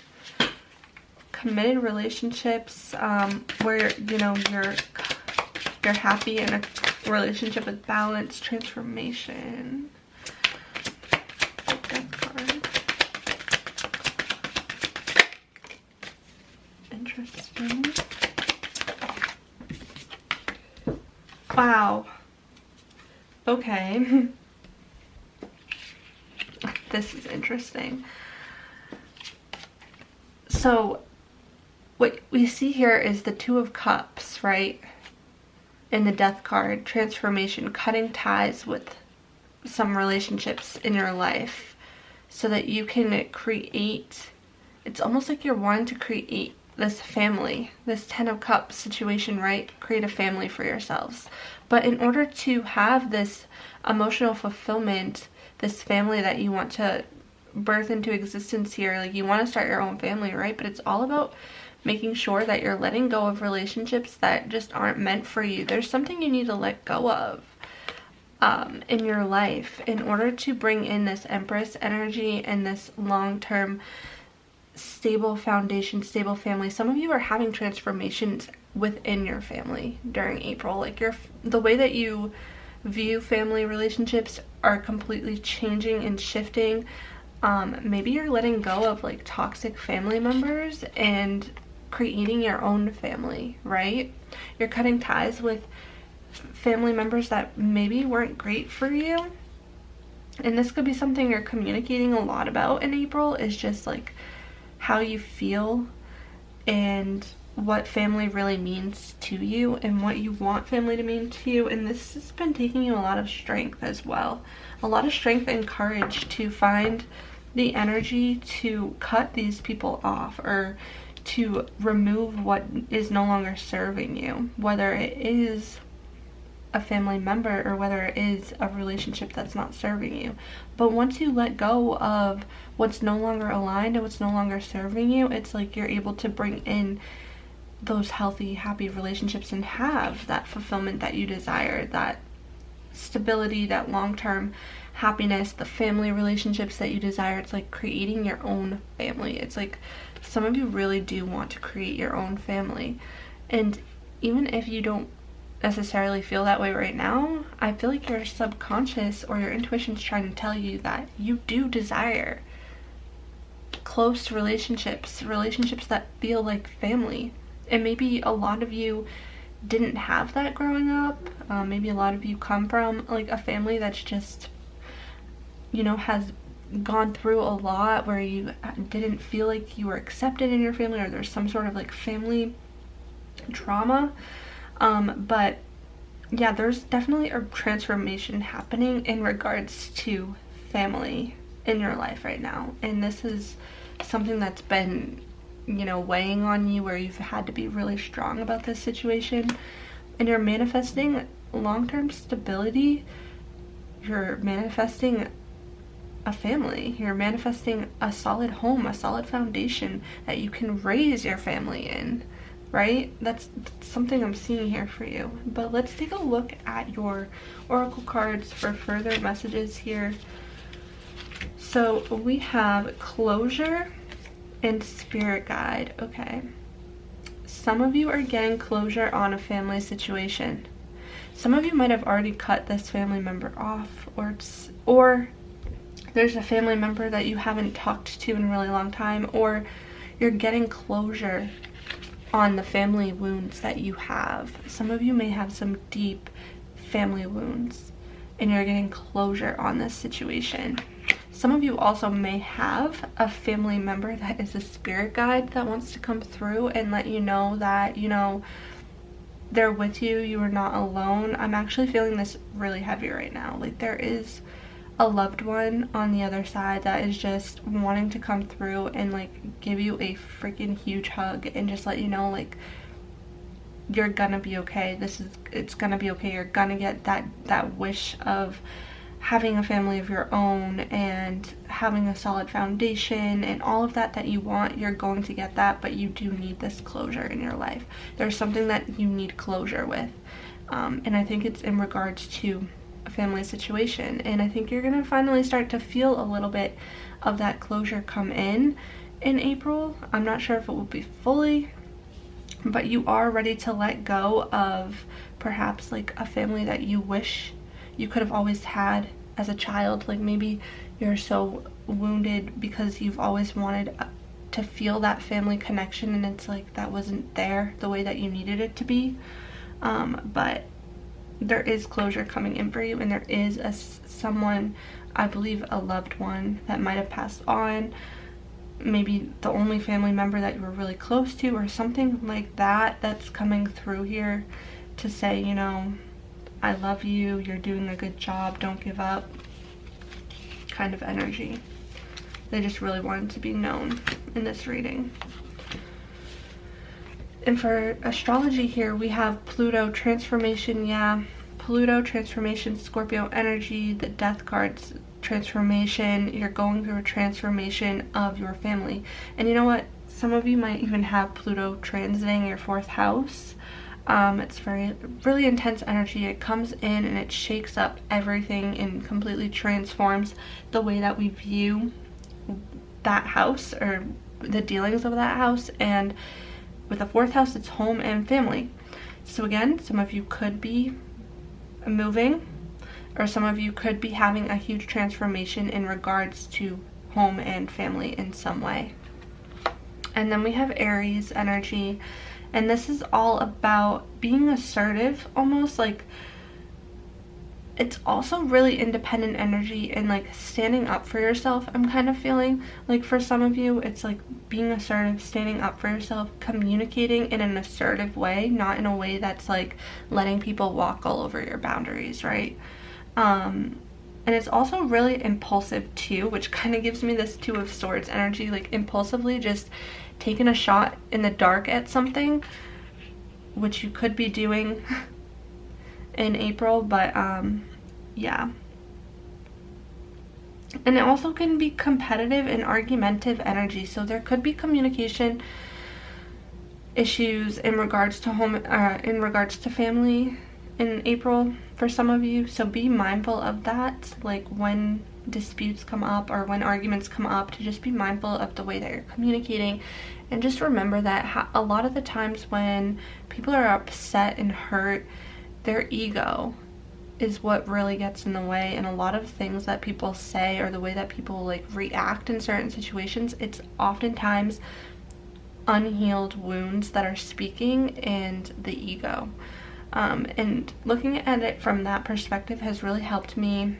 Committed relationships, where, you know, you're happy in a relationship with balance, transformation. Death card. Interesting. Wow. Okay. This is interesting. So what we see here is the Two of Cups, right? In the Death card, transformation, cutting ties with some relationships in your life so that you can create, it's almost like you're wanting to create this family, this 10 of Cups situation, right? Create a family for yourselves. But in order to have this emotional fulfillment, this family that you want to birth into existence here, like you want to start your own family, right? But it's all about making sure that you're letting go of relationships that just aren't meant for you. There's something you need to let go of in your life in order to bring in this Empress energy and this long-term stable foundation, stable family. Some of you are having transformations within your family during April. Like the way that you view family relationships are completely changing and shifting. Maybe you're letting go of like toxic family members and creating your own family, right? You're cutting ties with family members that maybe weren't great for you. And this could be something you're communicating a lot about in April, is just like how you feel and what family really means to you and what you want family to mean to you. And this has been taking you a lot of strength as well. A lot of strength and courage to find the energy to cut these people off or to remove what is no longer serving you, whether it is a family member or whether it is a relationship that's not serving you. But once you let go of what's no longer aligned and what's no longer serving you, it's like you're able to bring in those healthy, happy relationships and have that fulfillment that you desire, that stability, that long-term happiness, the family relationships that you desire. It's like creating your own family. It's like some of you really do want to create your own family. And even if you don't necessarily feel that way right now, I feel like your subconscious or your intuition's trying to tell you that you do desire close relationships that feel like family. And maybe a lot of you didn't have that growing up. Maybe a lot of you come from like a family that's just, you know, has gone through a lot where you didn't feel like you were accepted in your family, or there's some sort of like family trauma. But yeah, there's definitely a transformation happening in regards to family in your life right now. And this is something that's been, you know, weighing on you, where you've had to be really strong about this situation. And you're manifesting long-term stability. You're manifesting a family. You're manifesting a solid home, a solid foundation that you can raise your family in. Right? That's something I'm seeing here for you. But let's take a look at your oracle cards for further messages here. So we have closure and spirit guide. Okay. Some of you are getting closure on a family situation. Some of you might have already cut this family member off, or there's a family member that you haven't talked to in a really long time, or you're getting closure on the family wounds that you have. Some of you may have some deep family wounds and you're getting closure on this situation. Some of you also may have a family member that is a spirit guide that wants to come through and let you know that, you know, they're with you, you are not alone. I'm actually feeling this really heavy right now. Like there is a loved one on the other side that is just wanting to come through and like give you a freaking huge hug and just let you know like you're gonna be okay. It's gonna be okay. You're gonna get that wish of having a family of your own and having a solid foundation and all of that you want. You're going to get that, but you do need this closure in your life. There's something that you need closure with, and I think it's in regards to a family situation. And I think you're gonna finally start to feel a little bit of that closure come in April. I'm not sure if it will be fully, but you are ready to let go of perhaps like a family that you wish you could have always had as a child. Like maybe you're so wounded because you've always wanted to feel that family connection and it's like that wasn't there the way that you needed it to be. But there is closure coming in for you, and there is someone, I believe a loved one, that might have passed on. Maybe the only family member that you were really close to or something like that, that's coming through here to say, you know, I love you, you're doing a good job, don't give up kind of energy. They just really wanted to be known in this reading. And for astrology here, we have Pluto transformation, yeah. Pluto transformation, Scorpio energy, the death cards transformation. You're going through a transformation of your family. And you know what? Some of you might even have Pluto transiting your 4th house. It's really intense energy. It comes in and it shakes up everything and completely transforms the way that we view that house or the dealings of that house. And with the 4th house, it's home and family. So again, some of you could be moving, or some of you could be having a huge transformation in regards to home and family in some way. And then we have Aries energy, and this is all about being assertive, almost like it's also really independent energy and like standing up for yourself. I'm kind of feeling like for some of you it's like being assertive, standing up for yourself, communicating in an assertive way, not in a way that's like letting people walk all over your boundaries, right? And it's also really impulsive too, which kind of gives me this 2 of Swords energy, like impulsively just taking a shot in the dark at something, which you could be doing in April, but yeah. And it also can be competitive and argumentative energy, so there could be communication issues in regards to home, in regards to family in April for some of you, so be mindful of that, like when disputes come up or when arguments come up, to just be mindful of the way that you're communicating. And just remember that a lot of the times when people are upset and hurt, their ego is what really gets in the way, and a lot of things that people say or the way that people like react in certain situations, it's oftentimes unhealed wounds that are speaking and the ego. And looking at it from that perspective has really helped me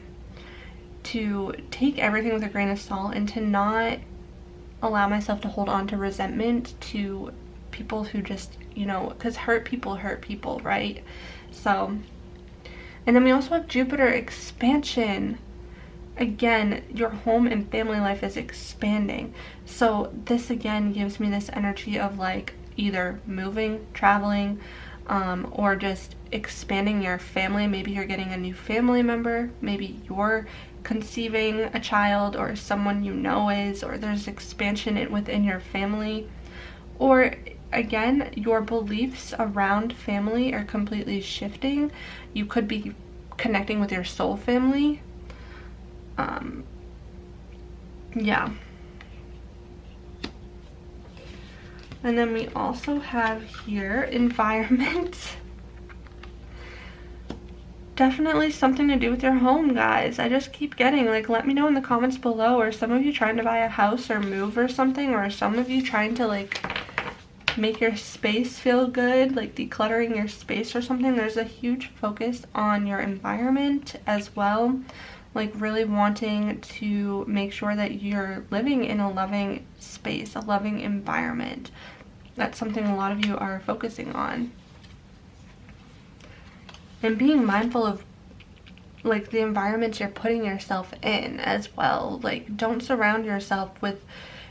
to take everything with a grain of salt and to not allow myself to hold on to resentment to people who just, you know, because hurt people, right? So, and then we also have Jupiter expansion. Again, your home and family life is expanding. So this again gives me this energy of like either moving, traveling, or just expanding your family. Maybe you're getting a new family member, maybe you're conceiving a child, or someone you know is, or there's expansion within your family. Or again, your beliefs around family are completely shifting. You could be connecting with your soul family. Yeah. And then we also have here environment. Definitely something to do with your home, guys. I just keep getting, like, let me know in the comments below, or some of you trying to buy a house or move or something, or some of you trying to like make your space feel good, like decluttering your space or something. There's a huge focus on your environment as well, like really wanting to make sure that you're living in a loving space, a loving environment. That's something a lot of you are focusing on. And being mindful of like the environments you're putting yourself in as well. Like don't surround yourself with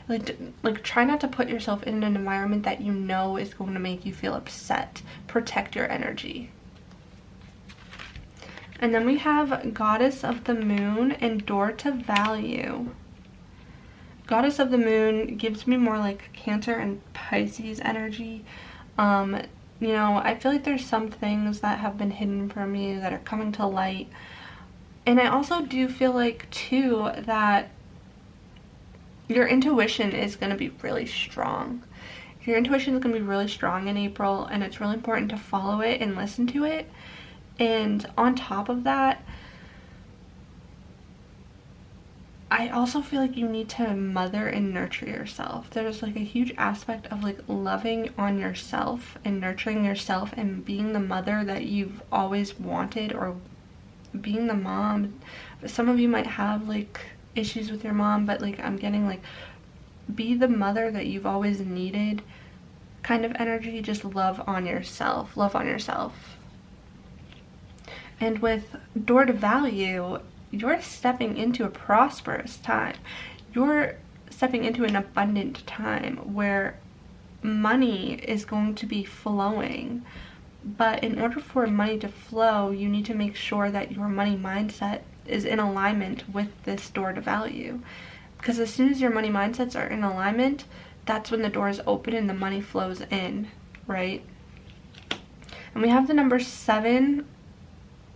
like try not to put yourself in an environment that you know is going to make you feel upset. Protect your energy. And then we have Goddess of the Moon and Door to Value. Goddess of the Moon gives me more like Cancer and Pisces energy. You know, I feel like there's some things that have been hidden from you that are coming to light. And I also do feel like too that your intuition is going to be really strong. Your intuition is going to be really strong in April, and it's really important to follow it and listen to it. And on top of that, I also feel like you need to mother and nurture yourself. There's like a huge aspect of like loving on yourself and nurturing yourself and being the mother that you've always wanted, or being the mom. Some of you might have like issues with your mom, but like I'm getting like be the mother that you've always needed kind of energy. Just love on yourself. Love on yourself. And with Door to Value, you're stepping into a prosperous time. You're stepping into an abundant time where money is going to be flowing. But in order for money to flow, you need to make sure that your money mindset is in alignment with this door to value. Because as soon as your money mindsets are in alignment, that's when the doors open and the money flows in, right? And we have the number 7.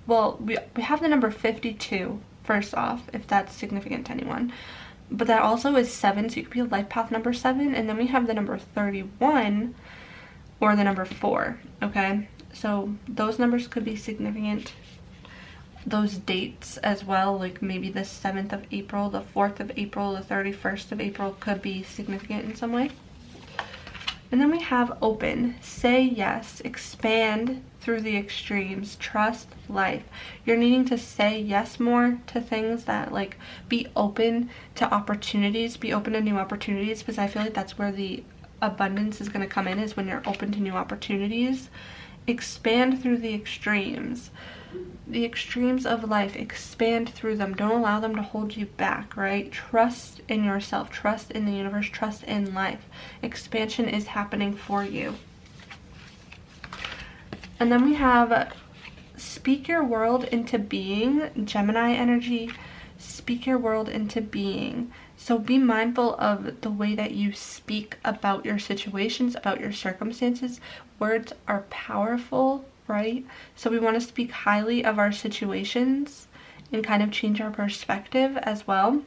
Well, we have the number 52, first off, if that's significant to anyone. But that also is 7, so you could be a life path number 7. And then we have the number 31 or the number 4, okay? So those numbers could be significant. Those dates as well, like maybe the 7th of April, the 4th of April, the 31st of April could be significant in some way. And then we have open, say yes, expand through the extremes, trust life. You're needing to say yes more to things, that like be open to opportunities, be open to new opportunities, because I feel like that's where the abundance is going to come in, is when you're open to new opportunities. Expand through the extremes of life. Expand through them. Don't allow them to hold you back, right? Trust in yourself, trust in the universe, trust in life. Expansion is happening for you. And then we have speak your world into being, Gemini energy. Speak your world into being. So be mindful of the way that you speak about your situations, about your circumstances. Words are powerful, right? So we want to speak highly of our situations and kind of change our perspective as well.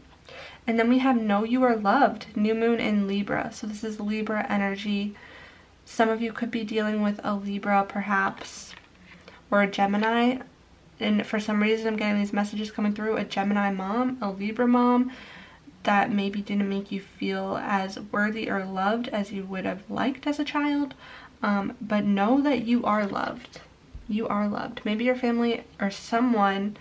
And then we have know you are loved, new moon in Libra. So this is Libra energy. Some of you could be dealing with a Libra perhaps, or a Gemini. And for some reason I'm getting these messages coming through, a Gemini mom, a Libra mom, that maybe didn't make you feel as worthy or loved as you would have liked as a child. But know that you are loved. You are loved. Maybe your family or someone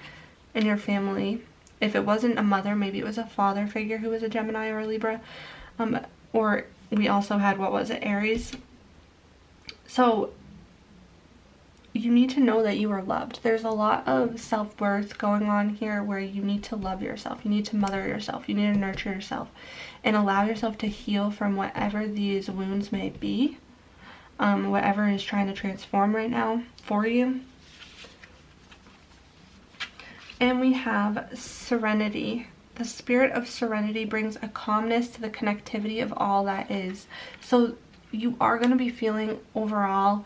in your family, if it wasn't a mother, maybe it was a father figure who was a Gemini or a Libra. Or we also had, what was it, Aries. So you need to know that you are loved. There's a lot of self-worth going on here where you need to love yourself. You need to mother yourself. You need to nurture yourself and allow yourself to heal from whatever these wounds may be. Whatever is trying to transform right now for you. And we have serenity. The spirit of serenity brings a calmness to the connectivity of all that is. So you are going to be feeling overall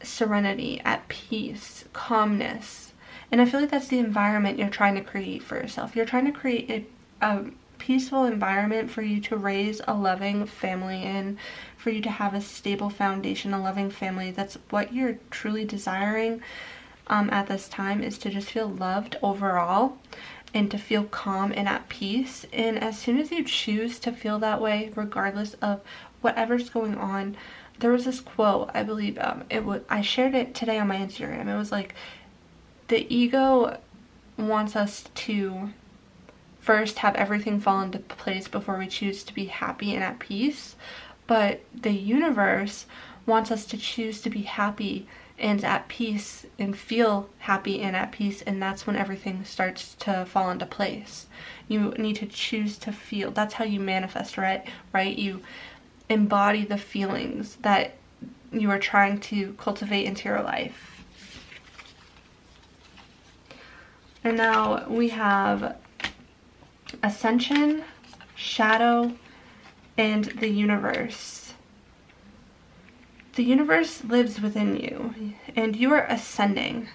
serenity, at peace, calmness. And I feel like that's the environment you're trying to create for yourself. You're trying to create a peaceful environment for you to raise a loving family in, for you to have a stable foundation, a loving family. That's what you're truly desiring at this time, is to just feel loved overall and to feel calm and at peace. And as soon as you choose to feel that way, regardless of whatever's going on, there was this quote, I believe, I shared it today on my Instagram. It was like, the ego wants us to first have everything fall into place before we choose to be happy and at peace. But the universe wants us to choose to be happy and at peace and feel happy and at peace. And that's when everything starts to fall into place. You need to choose to feel. That's how you manifest, right? You embody the feelings that you are trying to cultivate into your life. And now we have ascension, shadow, and the universe. The universe lives within you, and you are ascending.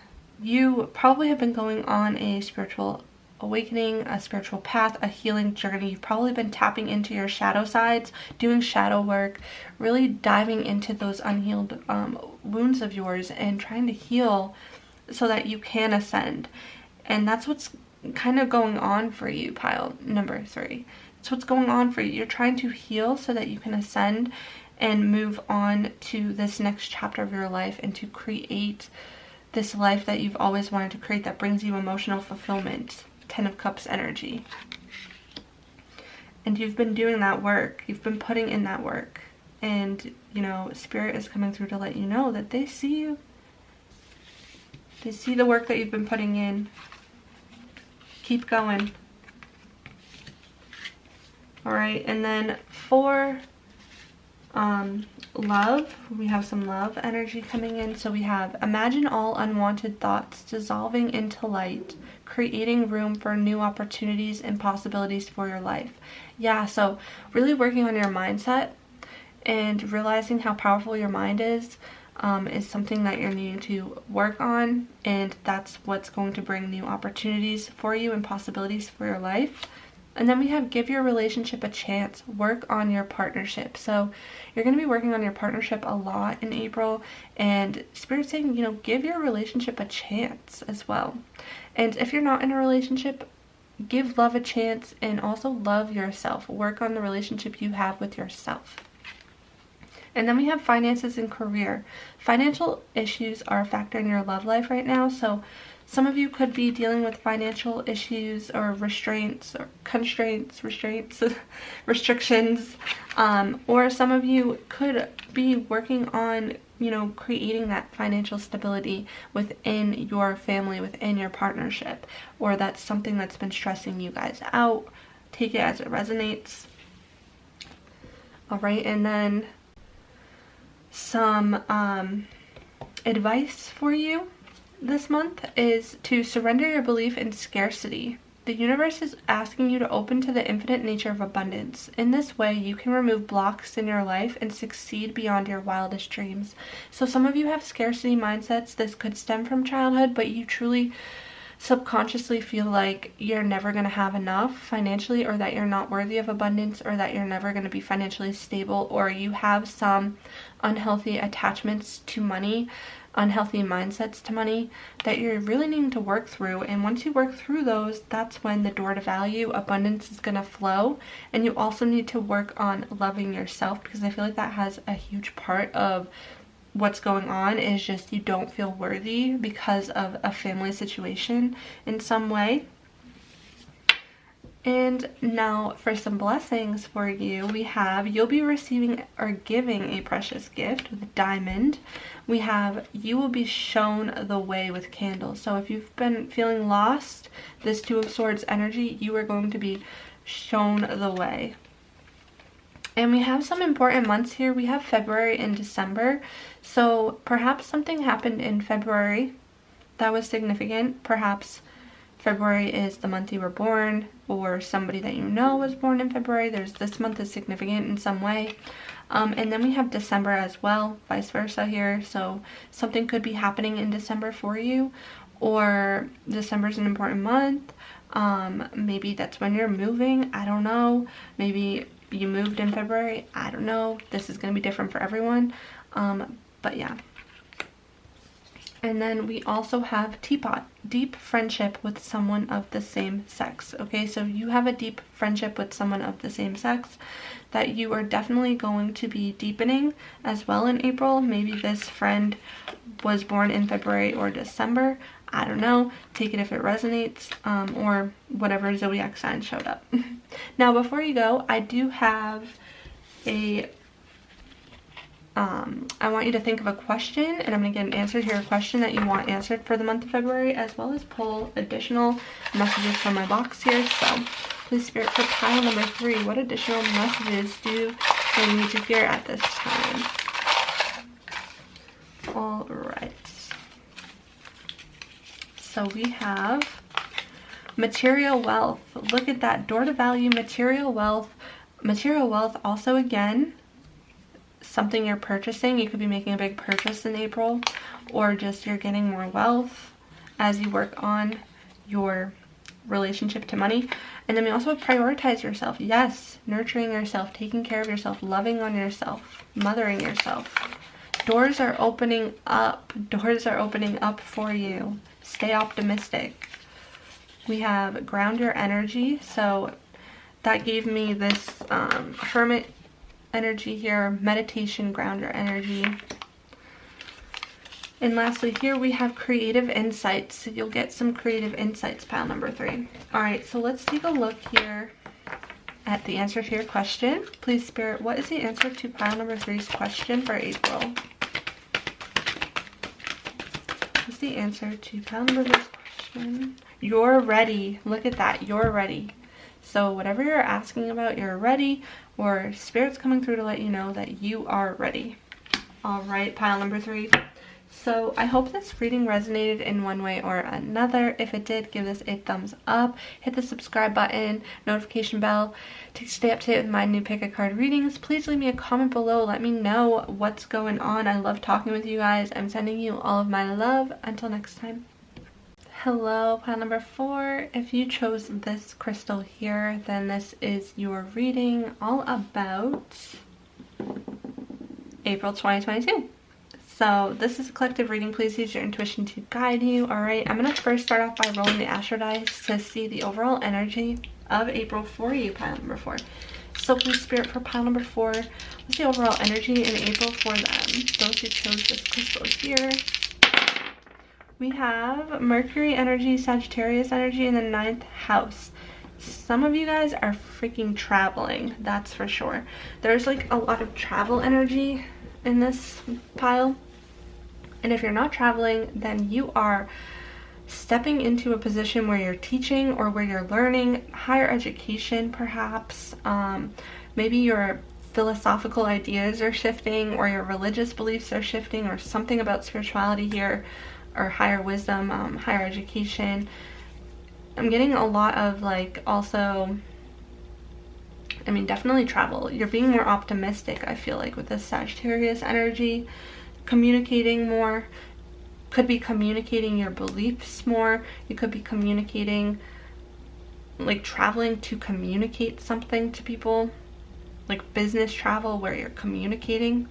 You probably have been going on a spiritual awakening, a spiritual path, a healing journey. You've probably been tapping into your shadow sides, doing shadow work, really diving into those unhealed wounds of yours and trying to heal so that you can ascend. And that's what's kind of going on for you, pile number 3. That's what's going on for you. You're trying to heal so that you can ascend and move on to this next chapter of your life and to create this life that you've always wanted to create, that brings you emotional fulfillment. 10 of Cups energy. And you've been doing that work. You've been putting in that work. And, you know, Spirit is coming through to let you know that they see you. They see the work that you've been putting in. Keep going. Alright, and then 4 Love, we have some love energy coming in. So we have imagine all unwanted thoughts dissolving into light, creating room for new opportunities and possibilities for your life. Yeah, so really working on your mindset and realizing how powerful your mind is something that you're needing to work on, and that's what's going to bring new opportunities for you and possibilities for your life. And then we have give your relationship a chance, work on your partnership. So you're going to be working on your partnership a lot in April, and Spirit's saying, you know, give your relationship a chance as well. And if you're not in a relationship, give love a chance, and also love yourself. Work on the relationship you have with yourself. And then we have finances and career. Financial issues are a factor in your love life right now, so some of you could be dealing with financial issues or restraints or constraints, restrictions, or some of you could be working on, you know, creating that financial stability within your family, within your partnership, or that's something that's been stressing you guys out. Take it as it resonates. All right, and then some advice for you this month is to surrender your belief in scarcity. The universe is asking you to open to the infinite nature of abundance. In this way, you can remove blocks in your life and succeed beyond your wildest dreams. So some of you have scarcity mindsets. This could stem from childhood, but you truly subconsciously feel like you're never going to have enough financially, or that you're not worthy of abundance, or that you're never going to be financially stable, or you have some unhealthy attachments to money, unhealthy mindsets to money that you're really needing to work through. And once you work through those, that's when the door to value, abundance, is going to flow. And you also need to work on loving yourself, because I feel like that has a huge part of what's going on, is just you don't feel worthy because of a family situation in some way. And now for some blessings for you, we have you'll be receiving or giving a precious gift with diamond. We have you will be shown the way with candles. So if you've been feeling lost, this Two of Swords energy, you are going to be shown the way. And we have some important months here. We have February and December. So perhaps something happened in February that was significant. Perhaps February is the month you were born, or somebody that you know was born in February. This month is significant in some way. And then we have December as well, vice versa here. So something could be happening in December for you, or December is an important month. Maybe that's when you're moving. I don't know. Maybe you moved in February. I don't know. This is going to be different for everyone. But yeah. And then we also have Teapot, deep friendship with someone of the same sex. Okay, so you have a deep friendship with someone of the same sex that you are definitely going to be deepening as well in April. Maybe this friend was born in February or December. I don't know. Take it if it resonates, or whatever zodiac sign showed up. Now, before you go, I do have a I want you to think of a question, and I'm going to get an answer to your question that you want answered for the month of February, as well as pull additional messages from my box here. So please, Spirit, for pile number 3, what additional messages do they need to hear at this time? All right. So we have material wealth. Look at that, door to value, material wealth. Material wealth also, again, something you're purchasing. You could be making a big purchase in April, or just you're getting more wealth as you work on your relationship to money. And then we also prioritize yourself. Yes, nurturing yourself, taking care of yourself, loving on yourself, mothering yourself. Doors are opening up. Doors are opening up for you. Stay optimistic. We have ground your energy. So that gave me this hermit energy here, meditation, ground your energy. And lastly, here we have creative insights. So you'll get some creative insights, pile number 3. All right, so let's take a look here at the answer to your question. Please, Spirit, what is the answer to pile number 3's question for April? What's the answer to pile number 3's question? You're ready. Look at that. You're ready. So whatever you're asking about, you're ready, or Spirit's coming through to let you know that you are ready. All right, pile number 3. So I hope this reading resonated in one way or another. If it did, give this a thumbs up. Hit the subscribe button, notification bell to stay up to date with my new pick a card readings. Please leave me a comment below. Let me know what's going on. I love talking with you guys. I'm sending you all of my love. Until next time. Hello, pile number 4. If you chose this crystal here, then this is your reading all about April 2022. So this is a collective reading. Please use your intuition to guide you. All right, I'm going to first start off by rolling the astro dice to see the overall energy of April for you, pile number 4. So please, Spirit, for pile number 4, what's the overall energy in April for them, those who chose this crystal here? We have Mercury energy, Sagittarius energy in the 9th house. Some of you guys are freaking traveling, that's for sure. There's like a lot of travel energy in this pile. And if you're not traveling, then you are stepping into a position where you're teaching or where you're learning higher education, perhaps. Maybe your philosophical ideas are shifting, or your religious beliefs are shifting, or something about spirituality here, or higher wisdom, higher education. I'm getting a lot of like also, I mean, definitely travel. You're being more optimistic, I feel like, with this Sagittarius energy. Communicating more. Could be communicating your beliefs more. You could be communicating, like traveling to communicate something to people. Like business travel where you're communicating.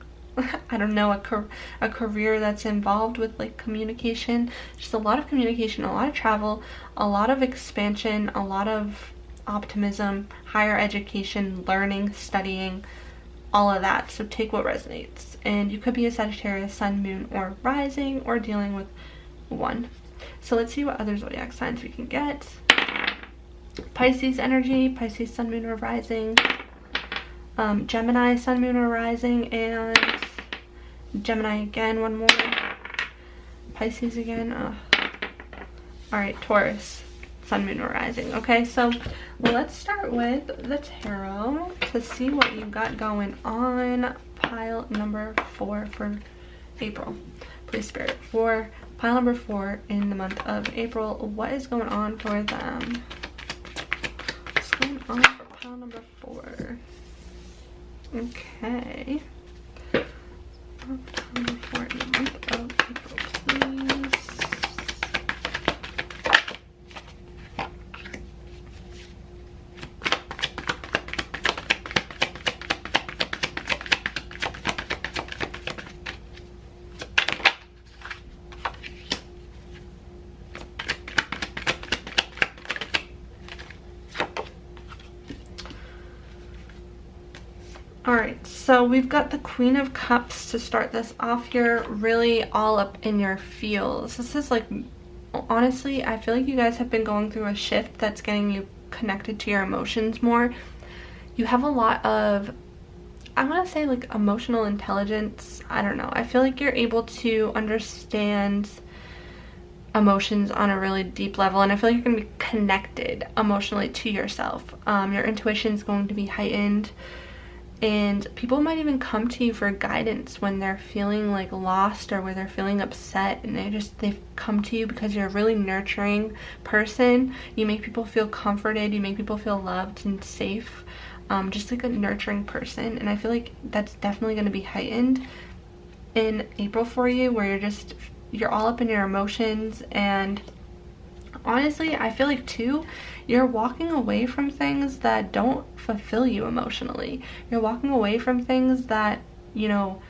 I don't know, a career that's involved with like communication. Just a lot of communication, a lot of travel, a lot of expansion, a lot of optimism, higher education, learning, studying, all of that. So take what resonates. And you could be a Sagittarius, sun, moon, or rising, or dealing with one. So let's see what other zodiac signs we can get. Pisces energy, Pisces, sun, moon, or rising. Gemini, sun, moon, or rising, and Gemini again, one more. Pisces again. Alright, Taurus, sun, moon, or rising. Okay, so let's start with the tarot to see what you got going on. Pile number 4 for April. Please, Spirit, for pile number 4 in the month of April, what is going on for them? What's going on for pile number 4? Okay. Pile number 4 in the month of April, please. Alright, so we've got the Queen of Cups to start this off here, really all up in your feels. This is like, honestly, I feel like you guys have been going through a shift that's getting you connected to your emotions more. You have a lot of, I want to say like emotional intelligence. I don't know. I feel like you're able to understand emotions on a really deep level, and I feel like you're going to be connected emotionally to yourself. Your intuition is going to be heightened. And people might even come to you for guidance when they're feeling like lost or where they're feeling upset, and they've come to you because you're a really nurturing person. You make people feel comforted, you make people feel loved and safe, just like a nurturing person. And I feel like that's definitely going to be heightened in April for you, where you're all up in your emotions. And honestly, I feel like too, you're walking away from things that don't fulfill you emotionally. You're walking away from things that, you know,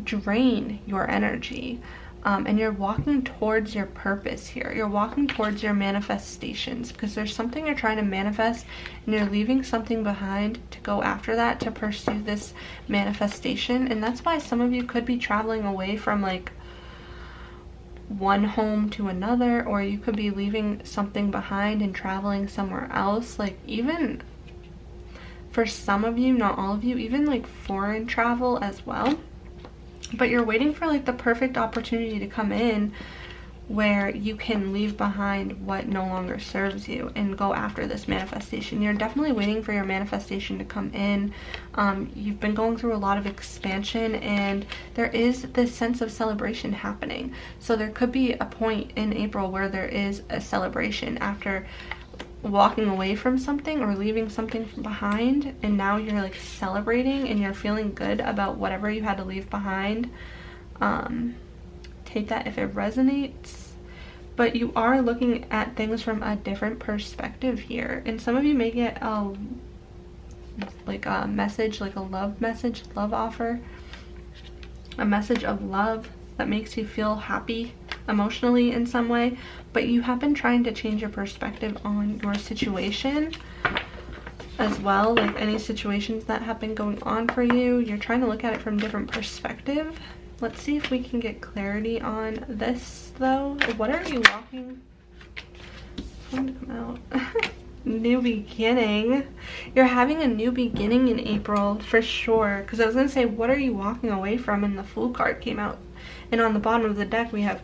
drain your energy. And you're walking towards your purpose here. You're walking towards your manifestations, because there's something you're trying to manifest, and you're leaving something behind to go after that, to pursue this manifestation. And that's why some of you could be traveling away from like one home to another, or you could be leaving something behind and traveling somewhere else. Like, even for some of you, not all of you, even like foreign travel as well. But you're waiting for like the perfect opportunity to come in where you can leave behind what no longer serves you and go after this manifestation. You're definitely waiting for your manifestation to come in. You've been going through a lot of expansion, and there is this sense of celebration happening. So there could be a point in April where there is a celebration after walking away from something or leaving something behind, and now you're like celebrating and you're feeling good about whatever you had to leave behind. Take that if it resonates. But you are looking at things from a different perspective here, and some of you may get a message, like a love message, love offer, a message of love that makes you feel happy emotionally in some way. But you have been trying to change your perspective on your situation as well, like any situations that have been going on for you. You're trying to look at it from a different perspective. Let's see if we can get clarity on this though. What are you walking? It's going to come out. New beginning. You're having a new beginning in April for sure. Because I was going to say, what are you walking away from? And the Fool card came out. And on the bottom of the deck we have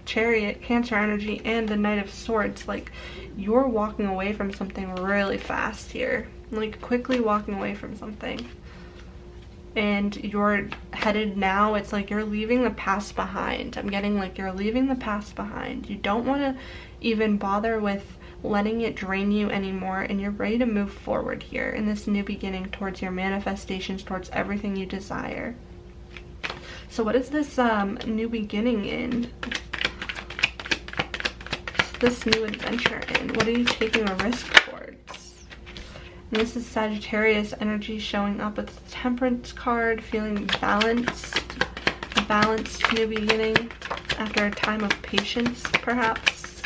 Chariot, Cancer energy, and the Knight of Swords. Like, you're walking away from something really fast here. Like, quickly walking away from something. And you're headed now, it's like you're leaving the past behind. I'm getting like you're leaving the past behind. You don't want to even bother with letting it drain you anymore, and you're ready to move forward here in this new beginning towards your manifestations, towards everything you desire. So what is this new beginning in? This new adventure in? What are you taking a risk towards? And this is Sagittarius energy showing up with the Temperance card, feeling balanced. A balanced new beginning after a time of patience, perhaps.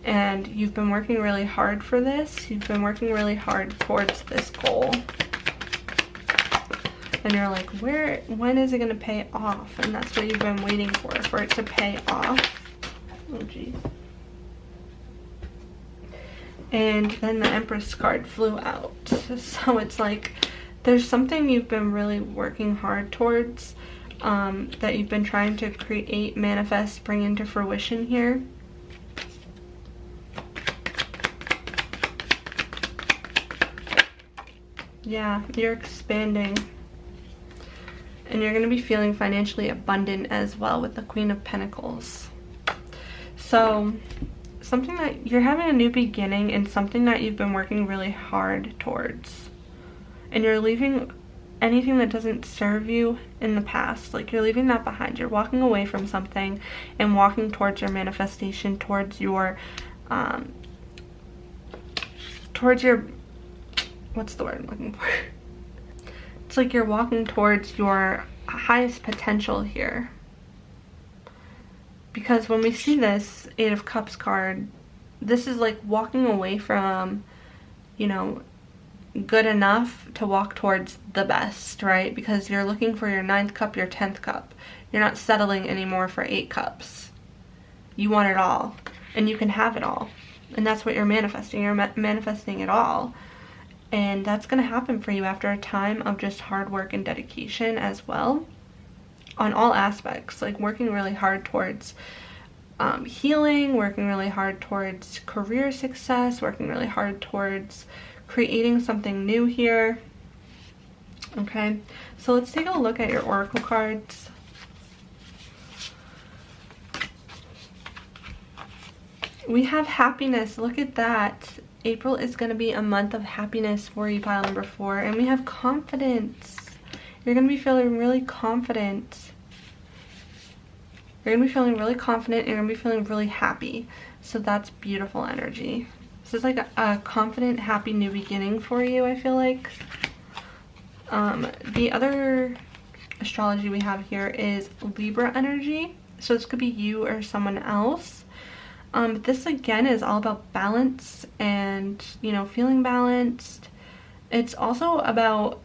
And you've been working really hard for this. You've been working really hard towards this goal. And you're like, when is it going to pay off? And that's what you've been waiting for it to pay off. Oh, geez. And then the Empress card flew out. So it's like there's something you've been really working hard towards, that you've been trying to create, manifest, bring into fruition here. Yeah, you're expanding. And you're going to be feeling financially abundant as well with the Queen of Pentacles. So something that you're having a new beginning and something that you've been working really hard towards, and you're leaving anything that doesn't serve you in the past. Like, you're leaving that behind. You're walking away from something and walking towards your manifestation, towards your what's the word I'm looking for? It's like you're walking towards your highest potential here. Because when we see this Eight of Cups card, this is like walking away from, you know, good enough to walk towards the best, right? Because you're looking for your 9th cup, your 10th cup. You're not settling anymore for 8 cups. You want it all, and you can have it all. And that's what you're manifesting. You're manifesting it all. And that's going to happen for you after a time of just hard work and dedication as well. On all aspects, like working really hard towards healing, working really hard towards career success, working really hard towards creating something new here. Okay, so let's take a look at your oracle cards. We have happiness. Look at that. April is going to be a month of happiness for you, pile number 4. And we have confidence. You're going to be feeling really confident. You're going to be feeling really confident. You're going to be feeling really happy. So that's beautiful energy. This is like a confident, happy new beginning for you, I feel like. The other astrology we have here is Libra energy. So this could be you or someone else. This again is all about balance and, you know, feeling balanced. It's also about,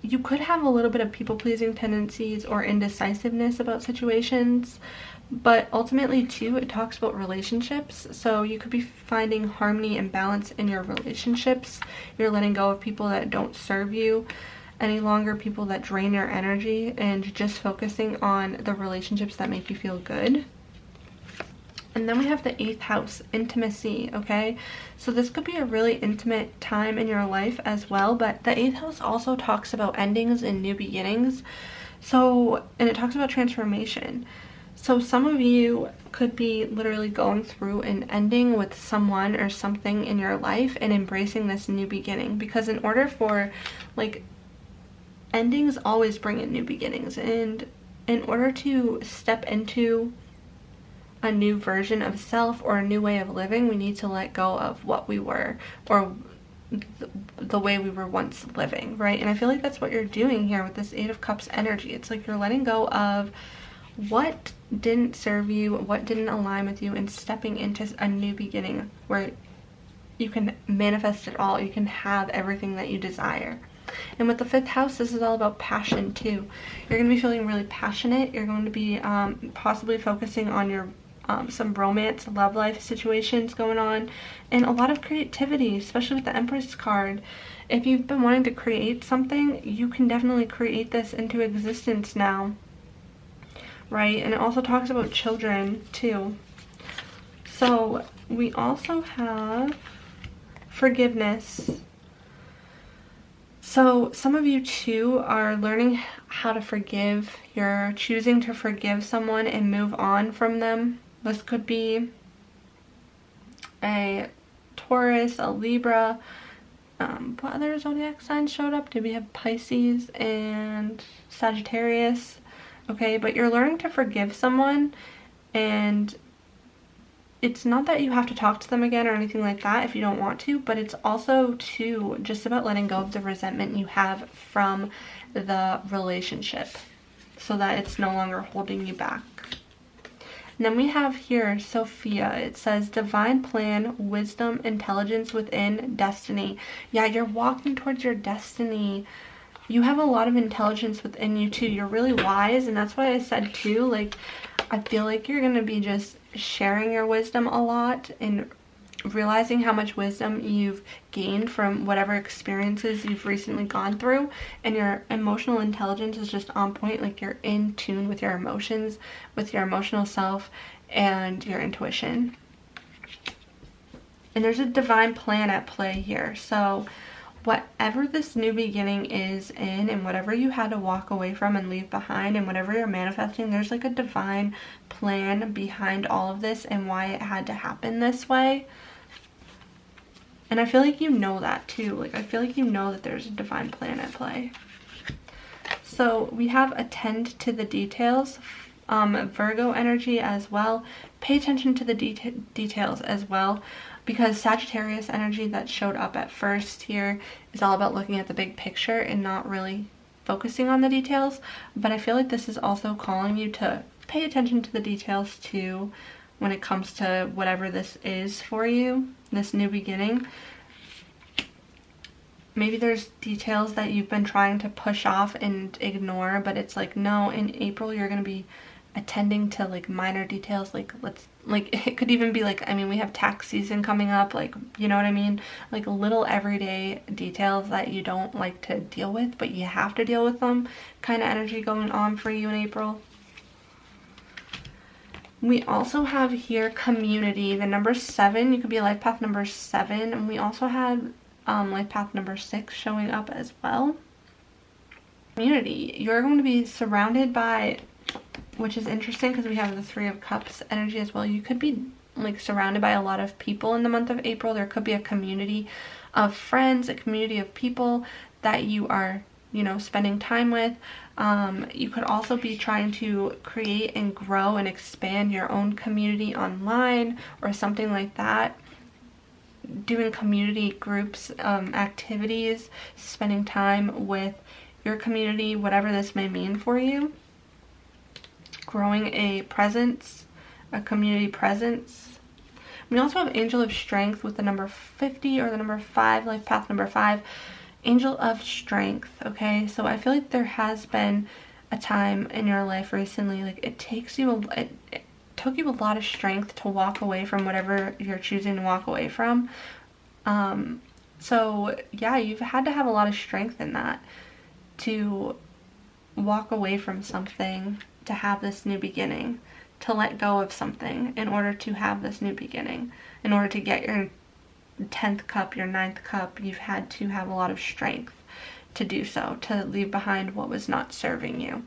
you could have a little bit of people-pleasing tendencies or indecisiveness about situations, but ultimately too it talks about relationships. So you could be finding harmony and balance in your relationships. You're letting go of people that don't serve you, any longer people that drain your energy, and just focusing on the relationships that make you feel good. And then we have the 8th house, intimacy, okay? So this could be a really intimate time in your life as well, but the 8th house also talks about endings and new beginnings. So, and it talks about transformation. So some of you could be literally going through an ending with someone or something in your life and embracing this new beginning, because in order for, like, endings always bring in new beginnings, and in order to step into a new version of self or a new way of living, we need to let go of what we were, or the way we were once living, right? And I feel like that's what you're doing here with this 8 of Cups energy. It's like you're letting go of what didn't serve you, what didn't align with you, and stepping into a new beginning where you can manifest it all. You can have everything that you desire. And with the 5th house, this is all about passion too. You're going to be feeling really passionate. You're going to be possibly focusing on your some romance, love life situations going on, and a lot of creativity, especially with the Empress card. If you've been wanting to create something, you can definitely create this into existence now, right? And it also talks about children too. So we also have forgiveness. So some of you too are learning how to forgive. You're choosing to forgive someone and move on from them. This could be a Taurus, a Libra. What other zodiac signs showed up? Did we have Pisces and Sagittarius? Okay, but you're learning to forgive someone, and it's not that you have to talk to them again or anything like that if you don't want to, but it's also too just about letting go of the resentment you have from the relationship so that it's no longer holding you back. And then we have here Sophia. It says divine plan, wisdom, intelligence within, destiny. Yeah, you're walking towards your destiny. You have a lot of intelligence within you too. You're really wise, and that's why I said too, like, I feel like you're going to be just sharing your wisdom a lot and realizing how much wisdom you've gained from whatever experiences you've recently gone through, and your emotional intelligence is just on point. Like, you're in tune with your emotions, with your emotional self, and your intuition. And there's a divine plan at play here. So whatever this new beginning is in, and whatever you had to walk away from and leave behind, and whatever you're manifesting, there's like a divine plan behind all of this and why it had to happen this way. And I feel like you know that too. Like, I feel like you know that there's a divine plan at play. So we have attend to the details, Virgo energy as well. Pay attention to the details as well, because Sagittarius energy that showed up at first here is all about looking at the big picture and not really focusing on the details. But I feel like this is also calling you to pay attention to the details too when it comes to whatever this is for you, this new beginning. Maybe there's details that you've been trying to push off and ignore, but it's like, no, in April you're going to be attending to like minor details. Like, it could even be like, I mean, we have tax season coming up, like, you know what I mean? Like little everyday details that you don't like to deal with, but you have to deal with them, kind of energy going on for you in April. We also have here community, the number 7. You could be life path number 7, and we also had life path number 6 showing up as well. Community, you're going to be surrounded by, which is interesting because we have the 3 of Cups energy as well. You could be like surrounded by a lot of people in the month of April. There could be a community of friends, a community of people that you are, you know, spending time with. You could also be trying to create and grow and expand your own community online or something like that. Doing community groups, activities, spending time with your community, whatever this may mean for you. Growing a presence, a community presence. We also have Angel of Strength with the number 50 or the number 5, life path number 5. Angel of Strength, okay? So I feel like there has been a time in your life recently, like it took you a lot of strength to walk away from whatever you're choosing to walk away from. So yeah, you've had to have a lot of strength in that. to walk away from something to have this new beginning, to let go of something in order to have this new beginning. In order to get your 10th cup, your 9th cup, you've had to have a lot of strength to do so, to leave behind what was not serving you.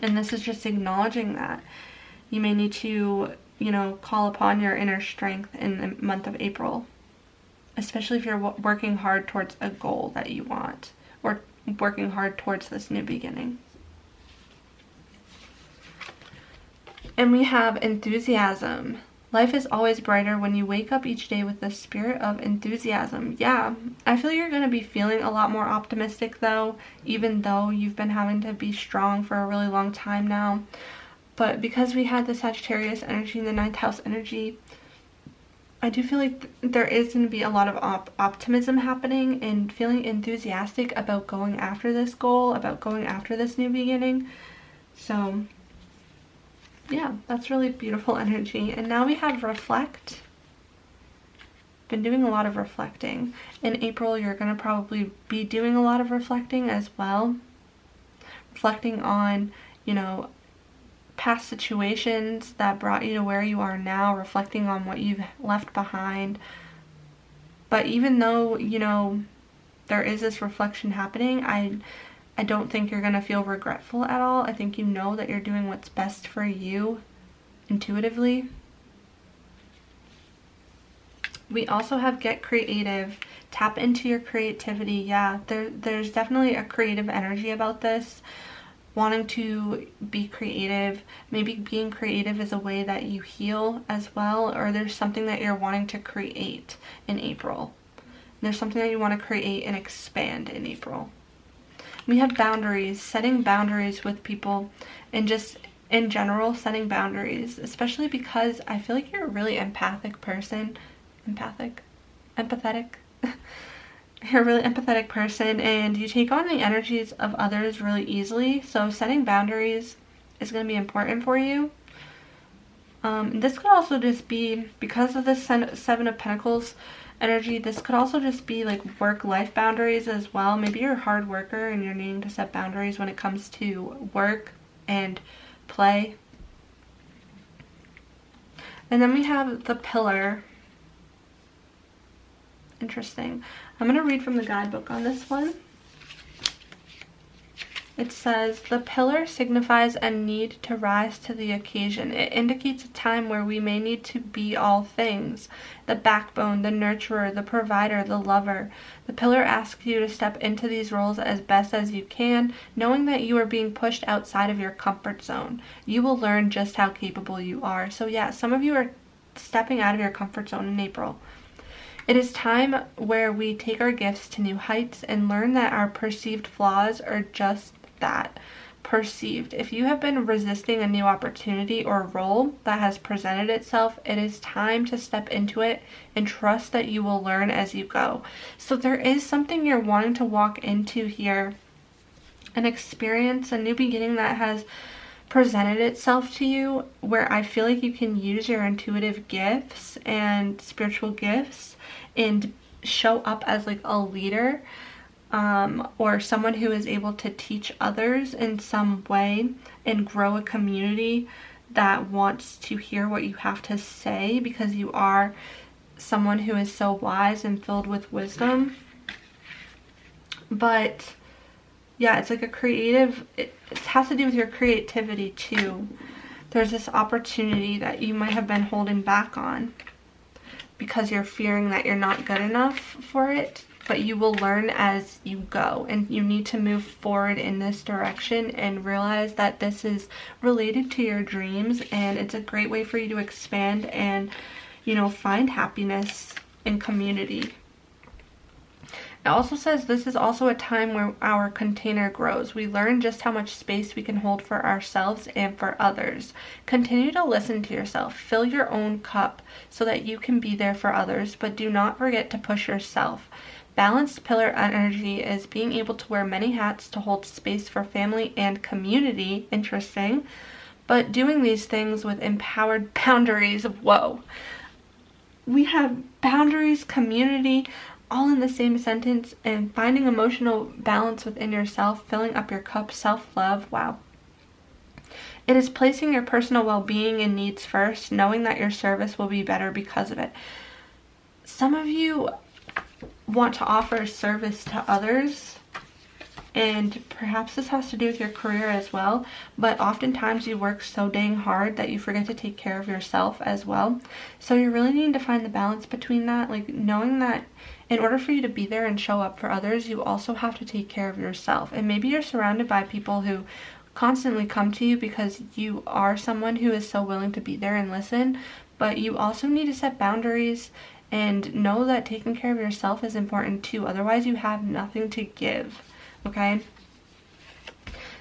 And this is just acknowledging that. You may need to, you know, call upon your inner strength in the month of April, especially if you're working hard towards a goal that you want, or working hard towards this new beginning. And we have enthusiasm. Life is always brighter when you wake up each day with the spirit of enthusiasm. Yeah, I feel you're going to be feeling a lot more optimistic though, even though you've been having to be strong for a really long time now. But because we had the Sagittarius energy and the 9th house energy, I do feel like there is going to be a lot of optimism happening and feeling enthusiastic about going after this goal, about going after this new beginning. So yeah, that's really beautiful energy. And now we have reflect. Been doing a lot of reflecting. In April, you're going to probably be doing a lot of reflecting as well. Reflecting on, you know, past situations that brought you to where you are now, reflecting on what you've left behind. But even though, you know, there is this reflection happening, I don't think you're going to feel regretful at all. I think you know that you're doing what's best for you intuitively. We also have get creative. Tap into your creativity. Yeah, there's definitely a creative energy about this. Wanting to be creative. Maybe being creative is a way that you heal as well. Or there's something that you're wanting to create in April. There's something that you want to create and expand in April. We have boundaries, setting boundaries with people, and just in general setting boundaries, especially because I feel like you're a really empathetic person. Empathetic. You're a really empathetic person and you take on the energies of others really easily. So setting boundaries is going to be important for you. This could also just be, because of the 7 of Pentacles energy, this could also just be like work-life boundaries as well. Maybe you're a hard worker and you're needing to set boundaries when it comes to work and play. And then we have the Pillar. Interesting. I'm going to read from the guidebook on this one. It says, the pillar signifies a need to rise to the occasion. It indicates a time where we may need to be all things. The backbone, the nurturer, the provider, the lover. The pillar asks you to step into these roles as best as you can, knowing that you are being pushed outside of your comfort zone. You will learn just how capable you are. So yeah, some of you are stepping out of your comfort zone in April. It is time where we take our gifts to new heights and learn that our perceived flaws are just that, perceived. If you have been resisting a new opportunity or role that has presented itself, it is time to step into it and trust that you will learn as you go. So there is something you're wanting to walk into here, an experience, a new beginning that has presented itself to you, where I feel like you can use your intuitive gifts and spiritual gifts and show up as like a leader, or someone who is able to teach others in some way and grow a community that wants to hear what you have to say, because you are someone who is so wise and filled with wisdom. But yeah, it's like a creative, it has to do with your creativity too. There's this opportunity that you might have been holding back on because you're fearing that you're not good enough for it, but you will learn as you go, and you need to move forward in this direction and realize that this is related to your dreams, and it's a great way for you to expand and, you know, find happiness in community. It also says this is also a time where our container grows. We learn just how much space we can hold for ourselves and for others. Continue to listen to yourself. Fill your own cup so that you can be there for others, but do not forget to push yourself. Balanced pillar energy is being able to wear many hats to hold space for family and community. Interesting. But doing these things with empowered boundaries. Whoa. We have boundaries, community, all in the same sentence. And finding emotional balance within yourself, filling up your cup, self-love. Wow. It is placing your personal well-being and needs first, knowing that your service will be better because of it. Some of you want to offer service to others, and perhaps this has to do with your career as well, but oftentimes you work so dang hard that you forget to take care of yourself as well. So you really need to find the balance between that, like knowing that in order for you to be there and show up for others, you also have to take care of yourself. And maybe you're surrounded by people who constantly come to you because you are someone who is so willing to be there and listen, but you also need to set boundaries and know that taking care of yourself is important too. Otherwise you have nothing to give. Okay,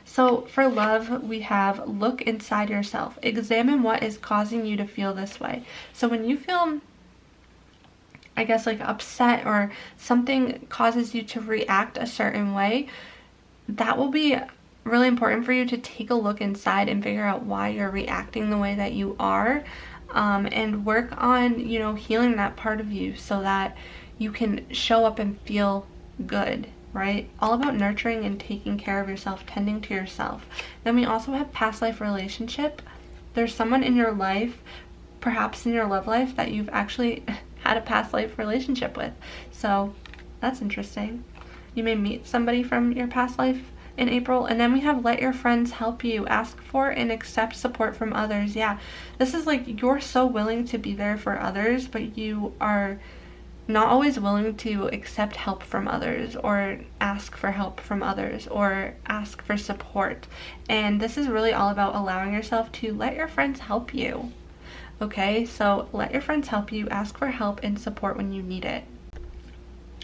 so for love, we have look inside yourself. Examine what is causing you to feel this way. So when you feel, I guess, like upset or something causes you to react a certain way, that will be really important for you to take a look inside and figure out why you're reacting the way that you are, and work on, you know, healing that part of you so that you can show up and feel good. Right? All about nurturing and taking care of yourself, tending to yourself. Then we also have past life relationship. There's someone in your life, perhaps in your love life, that you've actually had a past life relationship with. So that's interesting. You may meet somebody from your past life in April. And then we have let your friends help you. Ask for and accept support from others. Yeah, this is like you're so willing to be there for others, but you are not always willing to accept help from others or ask for help from others or ask for support. And this is really all about allowing yourself to let your friends help you. Okay, so let your friends help you, ask for help and support when you need it.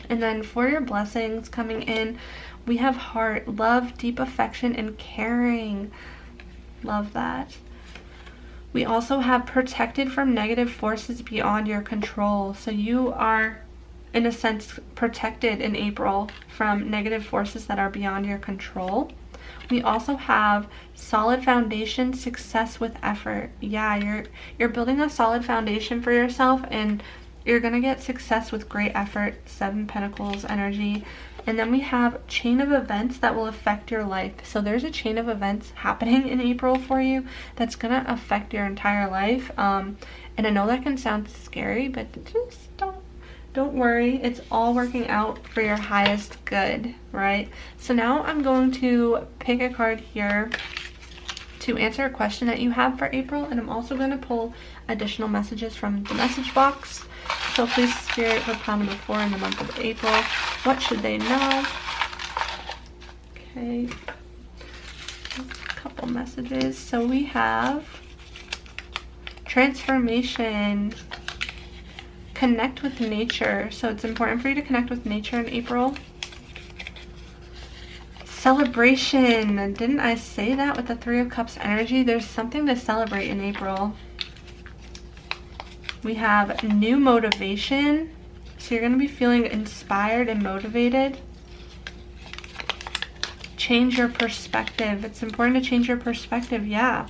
And then for your blessings coming in, we have heart, love, deep affection, and caring. Love that. We also have protected from negative forces beyond your control. So you are, in a sense, protected in April from negative forces that are beyond your control. We also have solid foundation, success with effort. Yeah, you're building a solid foundation for yourself, and you're going to get success with great effort. 7 Pentacles energy. And then we have chain of events that will affect your life. So there's a chain of events happening in April for you that's going to affect your entire life. And I know that can sound scary, but just don't worry. It's all working out for your highest good, right? So now I'm going to pick a card here to answer a question that you have for April. And I'm also going to pull additional messages from the message box. So please, Spirit, for pile number 4 in the month of April. What should they know? Okay. A couple messages. So we have transformation. Connect with nature. So it's important for you to connect with nature in April. Celebration. Didn't I say that with the 3 of Cups energy? There's something to celebrate in April. We have new motivation. So you're going to be feeling inspired and motivated. Change your perspective. It's important to change your perspective. Yeah.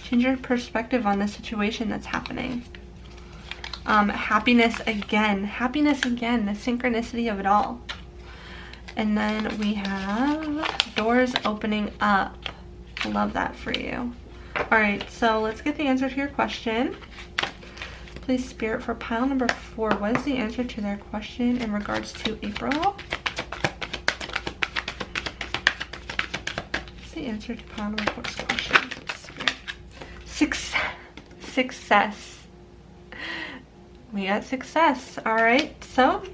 Change your perspective on the situation that's happening. Happiness again. Happiness again. The synchronicity of it all. And then we have doors opening up. I love that for you. Alright, so let's get the answer to your question. Please, Spirit, for pile number 4, what is the answer to their question in regards to April? What's the answer to pile number 4's question? Spirit. Success. We got success. Alright, so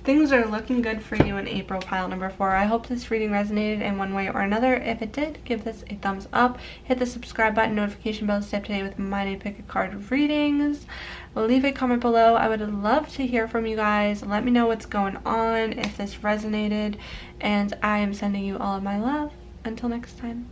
things are looking good for you in April, pile number 4. I hope this reading resonated in one way or another. If it did, give this a thumbs up. Hit the subscribe button, notification bell to stay up to date with my new pick a card readings. Leave a comment below. I would love to hear from you guys. Let me know what's going on, if this resonated. And I am sending you all of my love. Until next time.